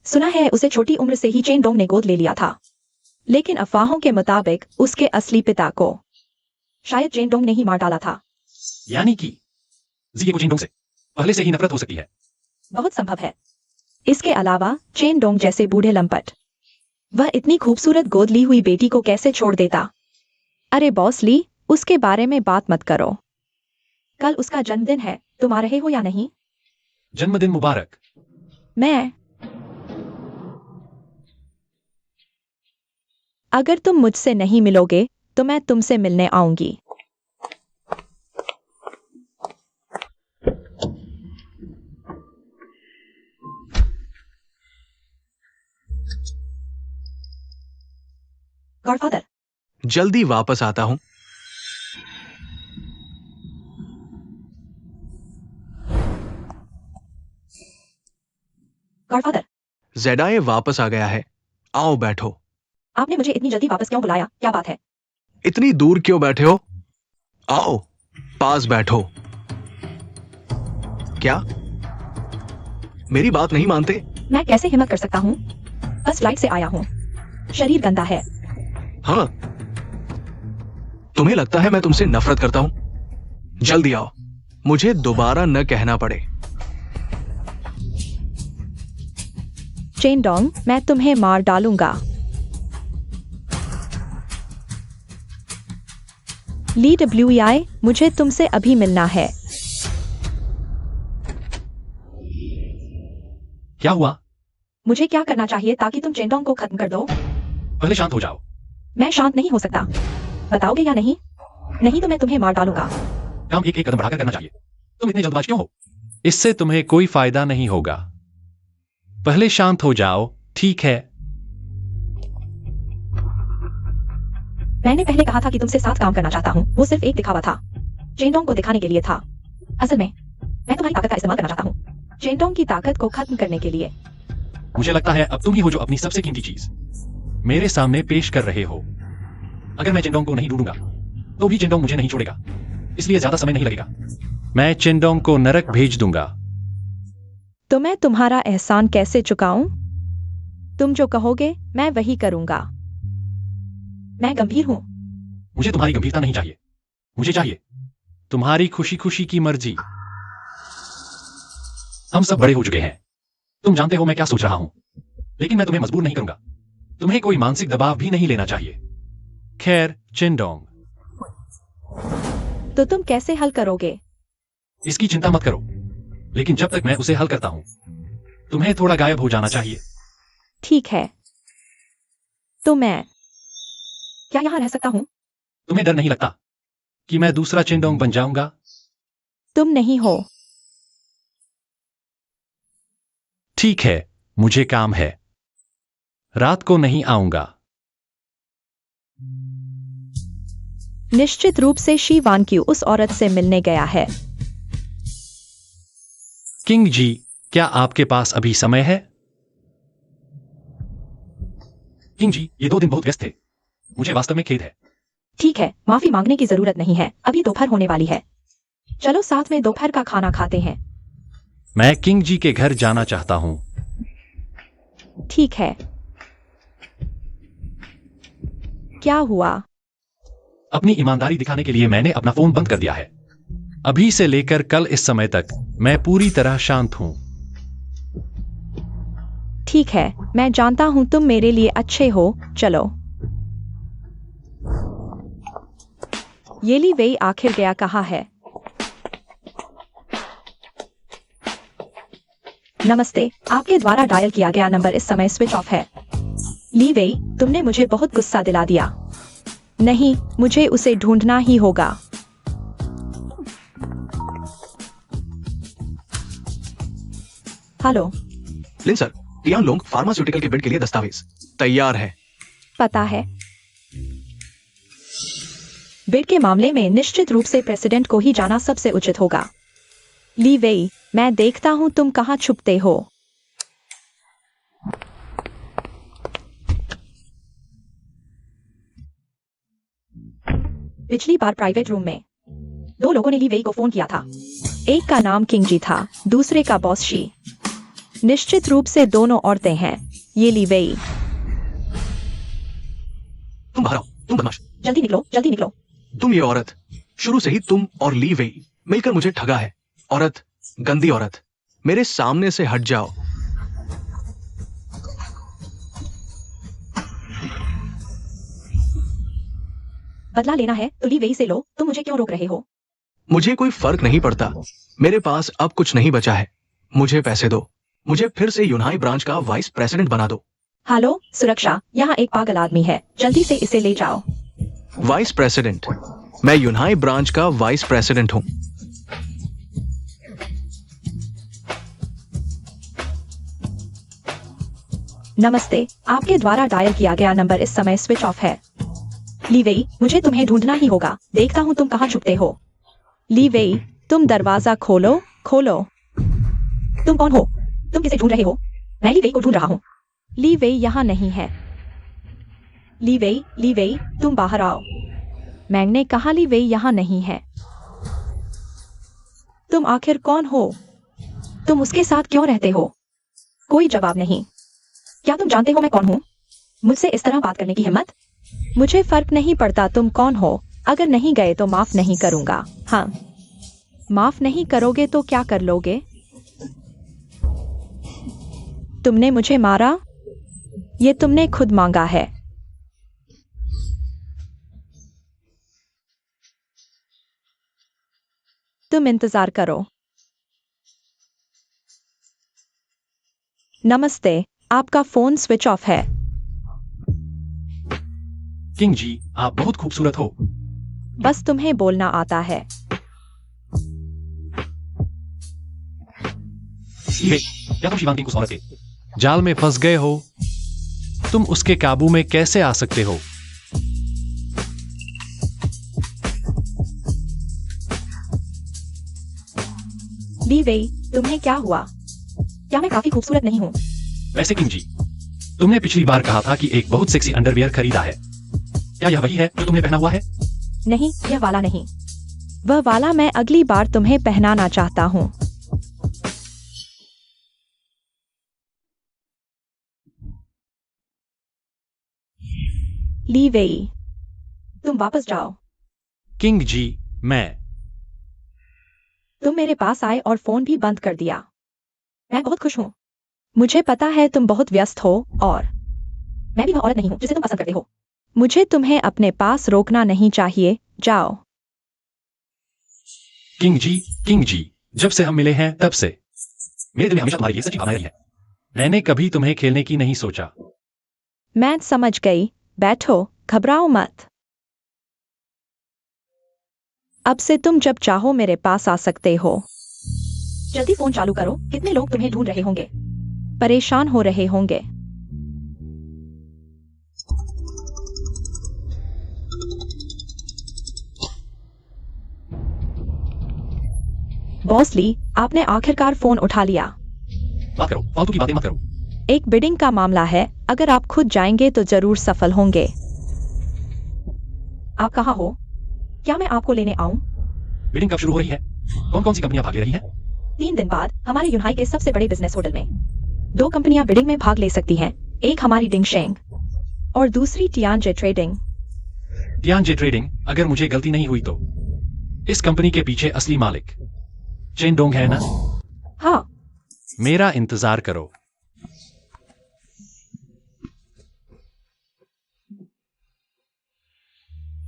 सुना है उसे छोटी उम्र से ही चेन डोंग ने गोद ले लिया था, लेकिन अफवाहों के मुताबिक उसके असली पिता को शायद चेन डोंग ने ही मार डाला था। यानी कि जी को चेन डोंग से पहले से ही नफरत हो सकती है। बहुत संभव है। इसके अलावा चेन डोंग जैसे बूढ़े लंपट, वह इतनी खूबसूरत गोद ली हुई बेटी को कैसे छोड़ देता? अरे बॉस ली, उसके बारे में बात मत करो। कल उसका जन्मदिन है, तुम आ रहे हो या नहीं? जन्मदिन मुबारक। अगर तुम मुझसे नहीं मिलोगे तो मैं तुमसे मिलने आऊंगी। गॉडफादर। जल्दी वापस आता हूं। गॉडफादर। जेडाए वापस आ गया है। आओ बैठो। आपने मुझे इतनी जल्दी वापस क्यों बुलाया? क्या बात है? इतनी दूर क्यों बैठे हो? आओ पास बैठो। क्या मेरी बात नहीं मानते? मैं कैसे हिम्मत कर सकता हूँ? बस फ्लाइट से आया हूँ। शरीर गंदा है। हाँ, तुम्हें लगता है मैं तुमसे नफरत करता हूं? जल्दी आओ, मुझे दोबारा न कहना पड़े। चेन डोंग, मैं तुम्हें मार डालूंगा। ली डब्ल्यूआई, मुझे तुमसे अभी मिलना है। क्या हुआ? मुझे क्या करना चाहिए ताकि तुम चेन डोंग को खत्म कर दो? पहले शांत हो जाओ। मैं शांत नहीं हो सकता। बताओगे या नहीं? नहीं तो मैं तुम्हें मार डालूंगा। काम एक एक कदम बढ़ाकर करना चाहिए। तुम इतने जल्दबाज क्यों हो? इससे तुम्हें कोई फायदा नहीं होगा। पहले शांत हो जाओ, ठीक है? मैंने पहले कहा था कि तुमसे साथ काम करना चाहता हूँ। वो सिर्फ एक दिखावा था, चेन डोंग को दिखाने के लिए था। असल में मैं तुम्हारी ताकत का इस्तेमाल करना चाहता हूँ, चेन डोंग की ताकत को खत्म करने के लिए। मुझे लगता है अब तुम ही हो जो अपनी सबसे कीमती चीज मेरे सामने पेश कर रहे हो। अगर मैं चेंडोंग को नहीं ढूंढूंगा तो भी चेंडोंग मुझे नहीं छोड़ेगा, इसलिए ज्यादा समय नहीं लगेगा। मैं चेंडोंग को नरक भेज दूंगा। तो मैं तुम्हारा एहसान कैसे चुकाऊं? तुम जो कहोगे मैं वही करूंगा। मैं गंभीर हूं। मुझे तुम्हारी गंभीरता नहीं चाहिए, मुझे चाहिए तुम्हारी खुशी खुशी की मर्जी। हम सब बड़े हो चुके हैं। तुम जानते हो मैं क्या सोच रहा हूं, लेकिन मैं तुम्हें मजबूर नहीं करूंगा। तुम्हें कोई मानसिक दबाव भी नहीं लेना चाहिए। खैर चेंडोंग, तो तुम कैसे हल करोगे? इसकी चिंता मत करो, लेकिन जब तक मैं उसे हल करता हूं तुम्हें थोड़ा गायब हो जाना चाहिए। ठीक है, तो मैं क्या यहां रह सकता हूं? तुम्हें डर नहीं लगता कि मैं दूसरा चेंडोंग बन जाऊंगा? तुम नहीं हो। ठीक है, मुझे काम है। रात को नहीं आऊंगा। निश्चित रूप से शी वान क्यू उस औरत से मिलने गया है। किंग जी, क्या आपके पास अभी समय है? किंग जी, ये 2 दिन बहुत व्यस्त थे। मुझे वास्तव में खेद है। ठीक है, माफी मांगने की जरूरत नहीं है, अभी दोपहर होने वाली है। चलो साथ में दोपहर का खाना खाते हैं। मैं किंग जी के घर जाना चाहता हूं। ठीक है। क्या हुआ? अपनी ईमानदारी दिखाने के लिए मैंने अपना फोन बंद कर दिया है। अभी से लेकर कल इस समय तक मैं पूरी तरह शांत हूं। ठीक है, मैं जानता हूं तुम मेरे लिए अच्छे हो। चलो। ये ली वेई आखिर गया कहाँ है? नमस्ते, आपके द्वारा डायल किया गया नंबर इस समय स्विच ऑफ है। ली वेई, तुमने मुझे बहुत गुस्सा दिला दिया। नहीं, मुझे उसे ढूंढना ही होगा। हेलो। लिन सर, टियान लोंग फार्मास्यूटिकल के बिड के लिए दस्तावेज तैयार है। पता है। बिड के मामले में निश्चित रूप से प्रेसिडेंट को ही जाना सबसे उचित होगा। ली वेई, मैं देखता हूं तुम कहां छुपते हो। पिछली बार प्राइवेट रूम में 2 लोगों ने ली वेई को फोन किया था। एक का नाम किंग जी था, दूसरे का बॉस शी। निश्चित रूप से दोनों औरतें हैं। ये ली वेई। तुम बाहर आओ, तुम बदमाश। जल्दी निकलो, जल्दी निकलो। तुम ये औरत, शुरू से ही तुम और ली वेई मिलकर मुझे ठगा है। औरत, गंदी औरत, मेरे सामने से हट जाओ। बदला लेना है तो ली वेई से लो, तुम मुझे क्यों रोक रहे हो? मुझे कोई फर्क नहीं पड़ता। मेरे पास अब कुछ नहीं बचा है। मुझे पैसे दो। मुझे फिर से यूनाई ब्रांच का वाइस प्रेसिडेंट बना दो। हेलो, सुरक्षा, यहाँ एक पागल आदमी है, जल्दी से इसे ले जाओ। Vice president? मैं यूनाई ब्रांच का वाइस प्रेसिडेंट हूं। नमस्ते, आपके द्वारा डायल किया गया नंबर इस समय स्विच ऑफ है। ली वेई, मुझे तुम्हें ढूंढना ही होगा। देखता हूं तुम कहां छुपते हो। ली वेई, तुम दरवाजा खोलो, खोलो। तुम कौन हो? तुम किसे ढूंढ रहे हो? मैं ली वेई को ढूंढ रहा हूं। ली वेई यहाँ नहीं है। ली वेई, तुम बाहर आओ। मैंने कहा ली वेई यहाँ नहीं है। तुम आखिर कौन हो? तुम उसके साथ क्यों रहते हो? कोई जवाब नहीं। क्या तुम जानते हो मैं कौन हूं? मुझसे इस तरह बात करने की हिम्मत? मुझे फर्क नहीं पड़ता तुम कौन हो। अगर नहीं गए तो माफ नहीं करूंगा। हाँ, माफ नहीं करोगे तो क्या कर लोगे? तुमने मुझे मारा? ये तुमने खुद मांगा है। तुम इंतजार करो। नमस्ते, आपका फोन स्विच ऑफ है। किंग जी, आप बहुत खूबसूरत हो। बस तुम्हें बोलना आता है। ये, क्या तुम शिवांगी उस औरत के जाल में फंस गए हो? तुम उसके काबू में कैसे आ सकते हो? ली वेई, तुम्हें क्या हुआ? क्या मैं काफी खूबसूरत नहीं हूँ? वैसे किंग जी, तुमने पिछली बार कहा था कि एक बहुत सेक्सी अंडरवियर खरीदा है। क्या यह वही है जो तुमने पहना हुआ है? नहीं, यह वाला नहीं। वह वाला मैं अगली बार तुम्हें पहनाना चाहता हूँ। ली वेई, तुम वापस जाओ। किंग जी, तुम मेरे पास आए और फोन भी बंद कर दिया। मैं बहुत खुश हूँ। मुझे पता है तुम बहुत व्यस्त हो और मैं भी वह औरत नहीं हूँ जिसे तुम पसंद करते हो। मुझे तुम्हें अपने पास रोकना नहीं चाहिए। जाओ। किंग जी, जब से हम मिले हैं तब से मेरे दिल में हमेशा तुम्हारे लिए सच्ची भावनाएं रही है। मैंने कभी तुम्हें खेलने की नहीं सोचा। मैं समझ गई। बैठो, घबराओ मत। अब से तुम जब चाहो मेरे पास आ सकते हो। जल्दी फोन चालू करो। कितने लोग तुम्हें ढूंढ रहे होंगे, परेशान हो रहे होंगे। बॉस ली, आपने आखिरकार फोन उठा लिया। बात करो, फालतू की बातें मत करो। एक बिडिंग का मामला है, अगर आप खुद जाएंगे तो जरूर सफल होंगे। आप कहाँ हो? क्या मैं आपको लेने आऊं? बिडिंग कब शुरू हो रही है? कौन कौन सी कंपनियां भाग ले रही हैं? 3 दिन बाद हमारे यूनाई के सबसे बड़े बिजनेस होटल में 2 कंपनियां बिडिंग में भाग ले सकती हैं। एक हमारी डिंगशेंग और दूसरी टियानजे ट्रेडिंग। टियानजे ट्रेडिंग, अगर मुझे गलती नहीं हुई तो इस कंपनी के पीछे असली मालिक चेन डोंग है ना? हाँ, मेरा इंतजार करो।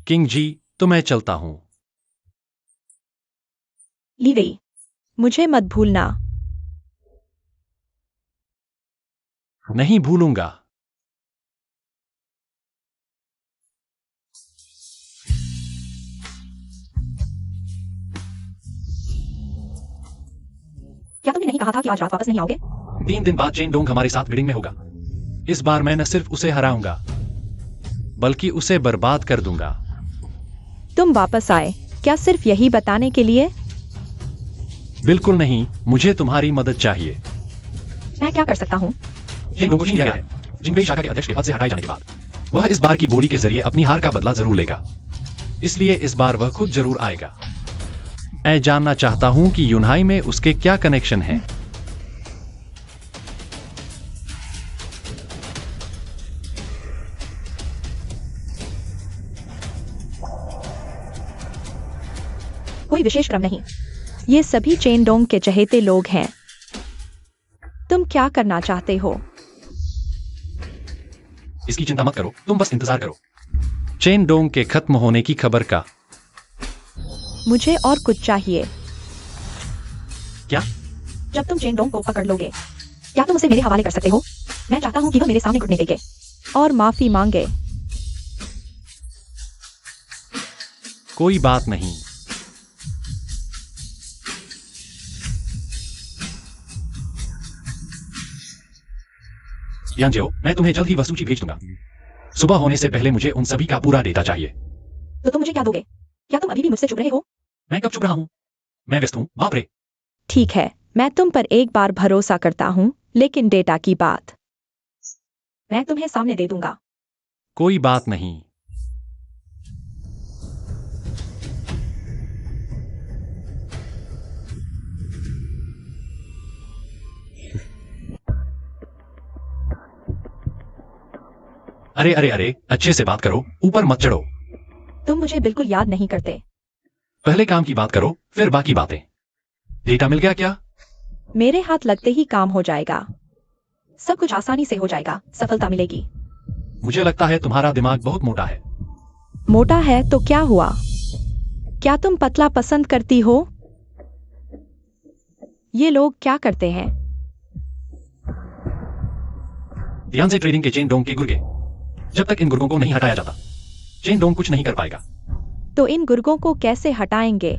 किंग जी, तो मैं चलता हूं। ली गई। मुझे मत भूलना। नहीं भूलूंगा। क्या तुमने नहीं कहा था कि आज रात वापस नहीं आओगे? 3 दिन बाद चेन डोंग हमारे साथ बिडिंग में होगा। इस बार मैं न सिर्फ उसे हराऊंगा बल्कि उसे बर्बाद कर दूंगा। तुम वापस आए, क्या सिर्फ यही बताने के लिए? बिल्कुल नहीं, मुझे तुम्हारी मदद चाहिए। मैं क्या कर सकता हूँ? चेन डोंग को छीन लिया गया है। जिंगबेई शाखा के अध्यक्ष के पद से हटाए जाने के बाद वह इस बार की बोली के जरिए अपनी हार का बदला जरूर लेगा। इसलिए इस बार वह खुद जरूर आएगा। मैं जानना चाहता हूं कि यूनाई में उसके क्या कनेक्शन हैं। कोई विशेष क्रम नहीं, ये सभी चेन डोंग के चहेते लोग हैं। तुम क्या करना चाहते हो? इसकी चिंता मत करो, तुम बस इंतजार करो चेन डोंग के खत्म होने की खबर का। मुझे और कुछ चाहिए। क्या? जब तुम चेन डोंग को पकड़ लोगे, क्या तुम उसे मेरे हवाले कर सकते हो? मैं चाहता हूँ कि वो मेरे सामने घुटने टेके और माफी मांगे। कोई बात नहीं। यांजियो, मैं तुम्हें जल्द ही वह सूची भेज दूंगा। सुबह होने से पहले मुझे उन सभी का पूरा डेटा चाहिए। तो तुम मुझे क्या दोगे? क्या तुम अभी भी मुझसे चुप रहे हो? मैं कब चुप रहा हूं? मैं व्यस्त हूं, बाप रे। ठीक है, मैं तुम पर एक बार भरोसा करता हूँ, लेकिन डेटा की बात मैं तुम्हें सामने दे दूंगा। कोई बात नहीं। अरे अरे अरे, अच्छे से बात करो, ऊपर मत चढ़ो। तुम मुझे बिल्कुल याद नहीं करते। पहले काम की बात करो, फिर बाकी बातें। डेटा मिल गया क्या? मेरे हाथ लगते ही काम हो जाएगा। सब कुछ आसानी से हो जाएगा, सफलता मिलेगी। मुझे लगता है तुम्हारा दिमाग बहुत मोटा है। मोटा है तो क्या हुआ? क्या तुम पतला पसंद करती हो? ये लोग क्या करते हैं? ध्यान से ट्रेडिंग के चेन डोंग के गुर्गे। जब तक इन गुर्गों को नहीं हटाया जाता, चेन डोंग कुछ नहीं कर पाएगा। तो इन गुर्गों को कैसे हटाएंगे?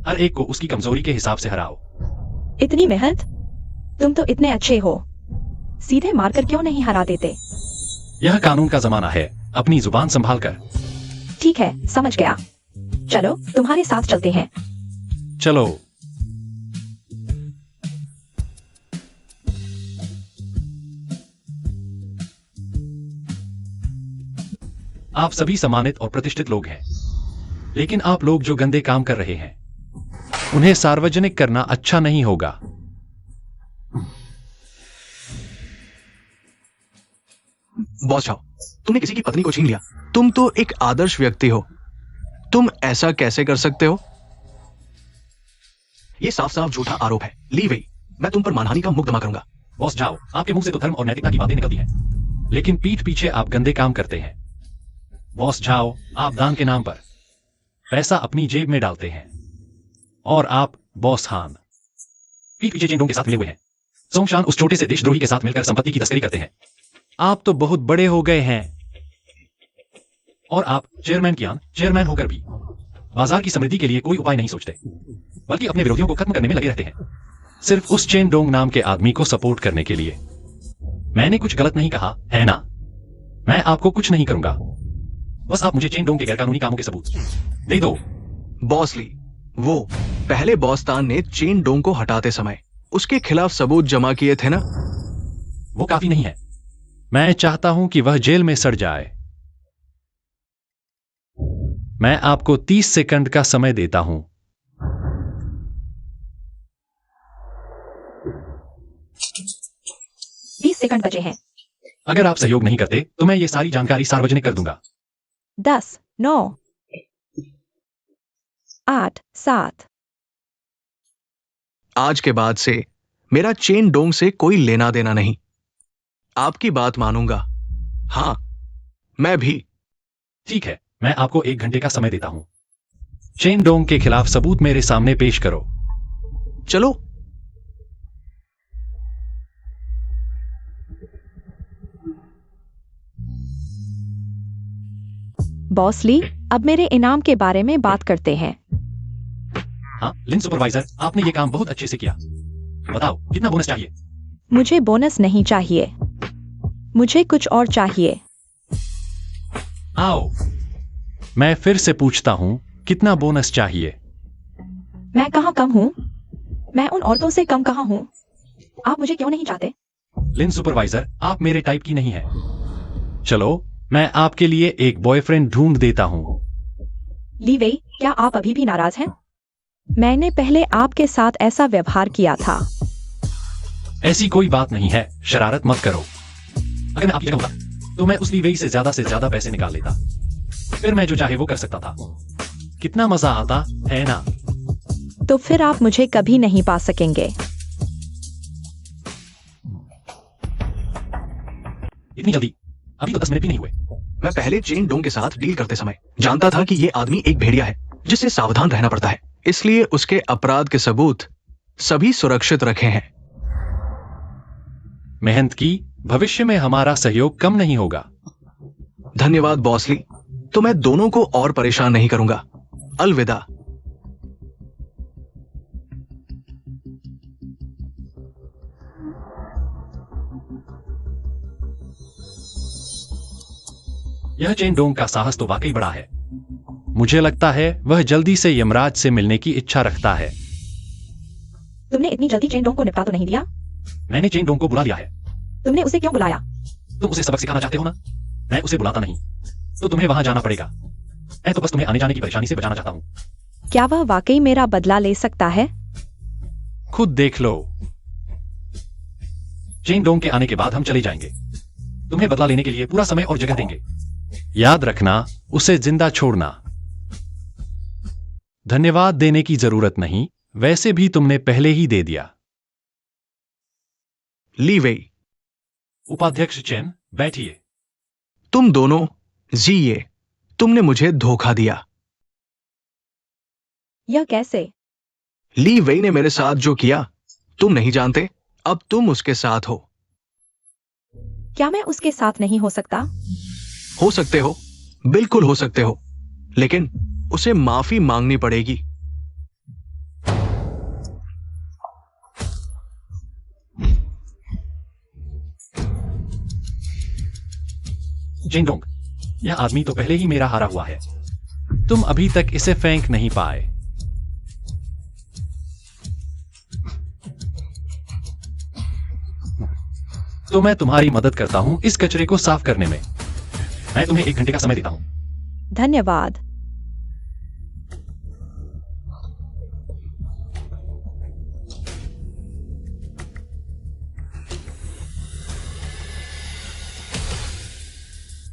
हर एक को उसकी कमजोरी के हिसाब से हराओ। इतनी मेहनत? तुम तो इतने अच्छे हो, सीधे मारकर क्यों नहीं हरा देते? यह कानून का जमाना है, अपनी जुबान संभाल कर। ठीक है, समझ गया। चलो तुम्हारे साथ चलते हैं। चलो। आप सभी सम्मानित और प्रतिष्ठित लोग हैं, लेकिन आप लोग जो गंदे काम कर रहे हैं उन्हें सार्वजनिक करना अच्छा नहीं होगा। बॉस जाओ, तुमने किसी की पत्नी को छीन लिया। तुम तो एक आदर्श व्यक्ति हो, तुम ऐसा कैसे कर सकते हो? ये साफ साफ झूठा आरोप है। ली वही, मैं तुम पर मानहानि का मुकदमा करूंगा। बॉस जाओ, आपके मुंह से तो धर्म और नैतिकता की बातें निकलती हैं, लेकिन पीठ पीछे आप गंदे काम करते हैं। बॉस जाओ, आप दान के नाम पर पैसा अपनी जेब में डालते हैं, और आप बॉस हान पीठ पीछे चेन डोंग के साथ मिले हुए हैं। सोंगशान उस छोटे से देशद्रोही के साथ मिलकर संपत्ति की तस्करी करते हैं। आप तो बहुत बड़े हो गए हैं, और आप चेयरमैन कियान चेयरमैन होकर भी बाजार की समृद्धि के लिए कोई उपाय नहीं सोचते, बल्कि अपने विरोधियों को खत्म करने में लगे रहते हैं, सिर्फ उस चेन डोंग नाम के आदमी को सपोर्ट करने के लिए। मैंने कुछ गलत नहीं कहा है ना? मैं आपको कुछ नहीं करूंगा, बस आप मुझे चेन डोंग के गैरकानूनी कामों के सबूत दे दो। बॉस ली, वो पहले बॉस्तान ने चेन डोंग को हटाते समय उसके खिलाफ सबूत जमा किए थे ना? वो काफी नहीं है। मैं चाहता हूं कि वह जेल में सड़ जाए। मैं आपको 30 सेकंड का समय देता हूं। 20 सेकंड बचे हैं। अगर आप सहयोग नहीं करते तो मैं ये सारी जानकारी सार्वजनिक कर दूंगा। 10, 9, 8, 7। आज के बाद से मेरा चेन डोंग से कोई लेना देना नहीं। आपकी बात मानूंगा। हाँ, मैं भी। ठीक है, मैं आपको 1 घंटे का समय देता हूं। चेन डोंग के खिलाफ सबूत मेरे सामने पेश करो। चलो। बॉस ली, अब मेरे इनाम के बारे में बात करते हैं। हाँ लिन सुपरवाइजर, आपने ये काम बहुत अच्छे से किया। बताओ कितना बोनस चाहिए? मुझे बोनस नहीं चाहिए, मुझे कुछ और चाहिए। आओ, मैं फिर से पूछता हूं, कितना बोनस चाहिए? मैं कहाँ कम हूँ? मैं उन औरतों से कम कहाँ हूँ? आप मुझे क्यों नहीं चाहते? लिन सुपरवाइजर, आप मेरे टाइप की नहीं है। चलो, मैं आपके लिए एक बॉयफ्रेंड ढूंढ देता हूं। ली वेई, क्या आप अभी भी नाराज हैं? मैंने पहले आपके साथ ऐसा व्यवहार किया था। ऐसी कोई बात नहीं है, शरारत मत करो। अगर मैं आपकी जगह होता तो मैं उस ली वेई से ज्यादा पैसे निकाल लेता, फिर मैं जो चाहे वो कर सकता था। कितना मजा आता है ना? तो फिर आप मुझे कभी नहीं पा सकेंगे। इतनी जल्दी? अभी तो 10 मिनट भी नहीं हुए। मैं पहले चेन डोंग के साथ डील करते समय जानता था कि ये आदमी एक भेड़िया है जिससे सावधान रहना पड़ता है, इसलिए उसके अपराध के सबूत सभी सुरक्षित रखे हैं। मेहनत की, भविष्य में हमारा सहयोग कम नहीं होगा। धन्यवाद बॉस ली। तो मैं दोनों को और परेशान नहीं करूंगा। अलविदा। यह चेन डोंग का साहस तो वाकई बड़ा है। मुझे लगता है वह जल्दी से यमराज से मिलने की इच्छा रखता है। तुमने इतनी जल्दी चेन डोंग को निपटा तो नहीं दिया? मैंने चेन डोंग को बुला लिया है। तुमने उसे क्यों बुलाया? तुम उसे सबक सिखाना चाहते हो ना? मैं उसे बुलाता नहीं तो तुम्हें वहां जाना पड़ेगा। मैं तो बस तुम्हें आने जाने की परेशानी से बचाना चाहता हूं। क्या वह वाकई मेरा बदला ले सकता है? खुद देख लो। चेन डोंग के आने के बाद हम चले जाएंगे। तुम्हें बदला लेने के लिए पूरा समय और जगह देंगे। याद रखना, उसे जिंदा छोड़ना। धन्यवाद देने की जरूरत नहीं, वैसे भी तुमने पहले ही दे दिया। ली वेई, उपाध्यक्ष चेन, बैठिए। तुम दोनों जिए। तुमने मुझे धोखा दिया। यह कैसे? ली वेई ने मेरे साथ जो किया तुम नहीं जानते। अब तुम उसके साथ हो। क्या मैं उसके साथ नहीं हो सकता? हो सकते हो, बिल्कुल हो सकते हो, लेकिन उसे माफी मांगनी पड़ेगी। चेन डोंग, यह आदमी तो पहले ही मेरा हारा हुआ है। तुम अभी तक इसे फेंक नहीं पाए। तो मैं तुम्हारी मदद करता हूं इस कचरे को साफ करने में। मैं तुम्हें 1 घंटे का समय देता हूं। धन्यवाद।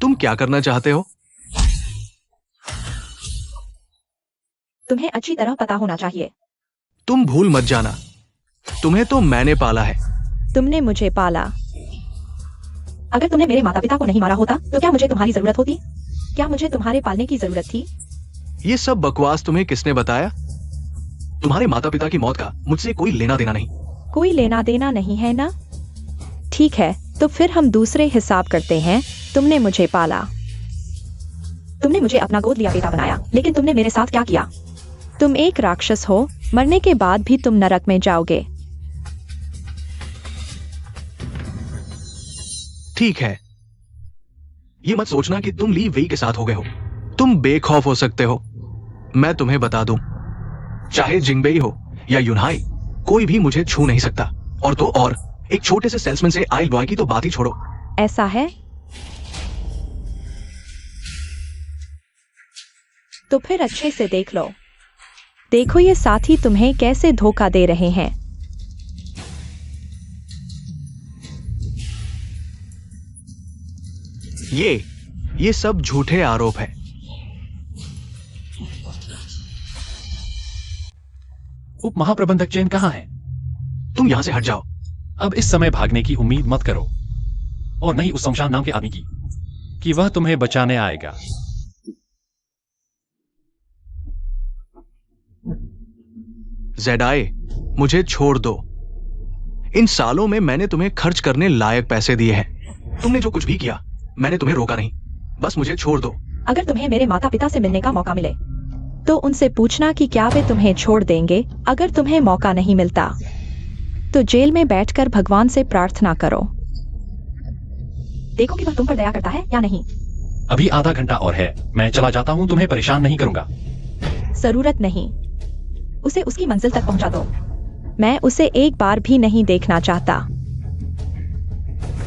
तुम क्या करना चाहते हो? तुम्हें अच्छी तरह पता होना चाहिए। तुम भूल मत जाना, तुम्हें तो मैंने पाला है। तुमने मुझे पाला। अगर तुमने मेरे माता पिता को नहीं मारा होता तो क्या मुझे तुम्हारी जरूरत होती? क्या मुझे तुम्हारे पालने की जरूरत थी? ये सब बकवास तुम्हें किसने बताया? तुम्हारे माता पिता की मौत का मुझसे कोई लेना देना नहीं। कोई लेना देना नहीं है ना? ठीक है, तो फिर हम दूसरे हिसाब करते हैं। तुमने मुझे पाला, तुमने मुझे अपना गोद लिया बेटा बनाया, लेकिन तुमने मेरे साथ क्या किया? तुम एक राक्षस हो, मरने के बाद भी तुम नरक में जाओगे। ठीक है, ये मत सोचना कि तुम ली वेई के साथ हो गए हो। तुम बेखौफ हो सकते हो। मैं तुम्हें बता दूं, चाहे जिंगबेई हो या यूनहाई, कोई भी मुझे छू नहीं सकता। और तो और, एक छोटे से सेल्समैन से आइल बॉय की तो बात ही छोड़ो। ऐसा है? तो फिर अच्छे से देख लो। देखो ये साथी तुम्हें कैसे धोखा दे रहे हैं। ये सब झूठे आरोप हैं। उप महाप्रबंधक चेन कहाँ है? तुम यहां से हट जाओ। अब इस समय भागने की उम्मीद मत करो, और नहीं उस शमशान नाम के आदमी की कि वह तुम्हें बचाने आएगा। ज़ेडाई, मुझे छोड़ दो। इन सालों में मैंने तुम्हें खर्च करने लायक पैसे दिए हैं। तुमने जो कुछ भी किया, मैंने तुम्हें रोका नहीं। बस मुझे छोड़ दो। अगर तुम्हें मेरे माता पिता से मिलने का मौका मिले तो उनसे पूछना कि क्या वे तुम्हें छोड़ देंगे। अगर तुम्हें मौका नहीं मिलता तो जेल में बैठकर भगवान से प्रार्थना करो। देखो कि वह तुम पर दया करता है या नहीं। अभी आधा घंटा और है, मैं चला जाता हूं, तुम्हें परेशान नहीं करूंगा। जरूरत नहीं, उसे उसकी मंजिल तक पहुंचा दो। मैं उसे एक बार भी नहीं देखना चाहता।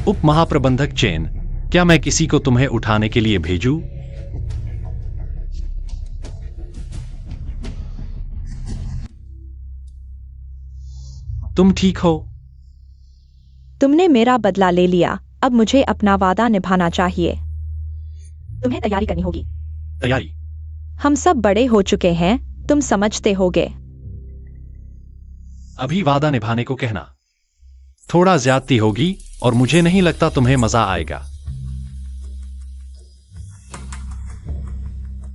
उप महाप्रबंधक चेन, क्या मैं किसी को तुम्हें उठाने के लिए भेजूं? तुम ठीक हो? तुमने मेरा बदला ले लिया, अब मुझे अपना वादा निभाना चाहिए। तुम्हें तैयारी करनी होगी। तैयारी? हम सब बड़े हो चुके हैं, तुम समझते होगे। अभी वादा निभाने को कहना थोड़ा ज्यादती होगी और मुझे नहीं लगता तुम्हें मजा आएगा।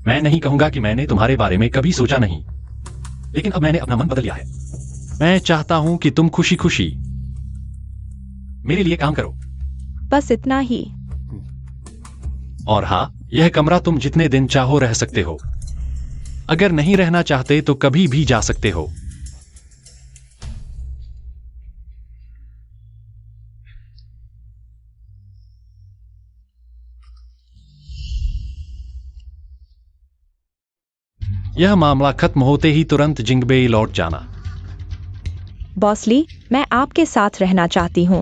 मैं नहीं कहूंगा कि मैंने तुम्हारे बारे में कभी सोचा नहीं, लेकिन अब मैंने अपना मन बदल लिया है। मैं चाहता हूं कि तुम खुशी खुशी मेरे लिए काम करो। बस इतना ही। और हां, यह कमरा तुम जितने दिन चाहो रह सकते हो। अगर नहीं रहना चाहते तो कभी भी जा सकते हो। यह मामला खत्म होते ही तुरंत जिंगबेई लौट जाना। बॉसली, मैं आपके साथ रहना चाहती हूँ।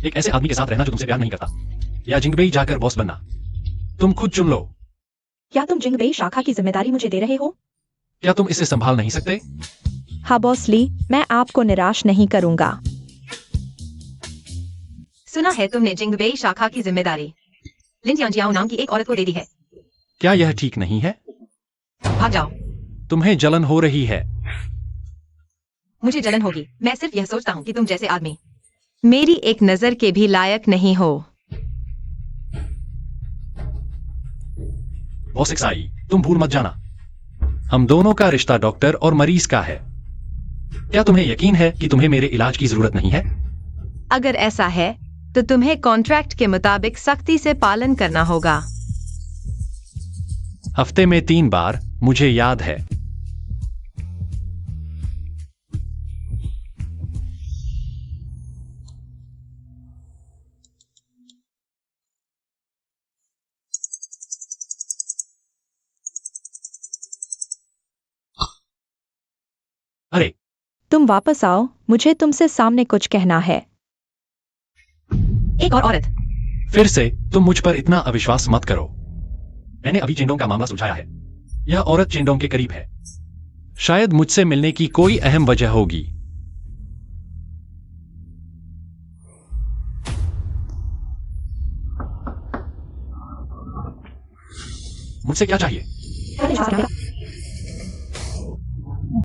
एक ऐसे आदमी के साथ रहना जो तुमसे प्यार नहीं करता, या जिंगबेई जाकर बॉस बनना, तुम खुद चुन लो। क्या तुम जिंगबेई शाखा की जिम्मेदारी मुझे दे रहे हो? क्या तुम इसे संभाल नहीं सकते? हाँ बॉसली, मैं आपको निराश नहीं करूंगा। सुना है तुमने जिंगबेई शाखा की जिम्मेदारी लिन यांजियाओ नाम की एक औरत को दे दी है। क्या यह ठीक नहीं है? भाग जाओ। तुम्हें जलन हो रही है। मुझे जलन होगी। मैं सिर्फ यह सोचता हूँ कि तुम जैसे आदमी मेरी एक नजर के भी लायक नहीं हो। बोसिक्साई, तुम भूल मत जाना, हम दोनों का रिश्ता डॉक्टर और मरीज का है। क्या तुम्हें यकीन है कि तुम्हें मेरे इलाज की जरूरत नहीं है? अगर ऐसा है तो तुम्हें कॉन्ट्रैक्ट के मुताबिक सख्ती से पालन करना होगा। हफ्ते में 3 बार, मुझे याद है। अरे, तुम वापस आओ, मुझे तुमसे सामने कुछ कहना है। एक और औरत। फिर से तुम मुझ पर इतना अविश्वास मत करो। मैंने अभी चेंडोंग का मामला सुलझाया है। यह औरत चेंडोंग के करीब है। शायद मुझसे मिलने की कोई अहम वजह होगी। मुझसे क्या चाहिए?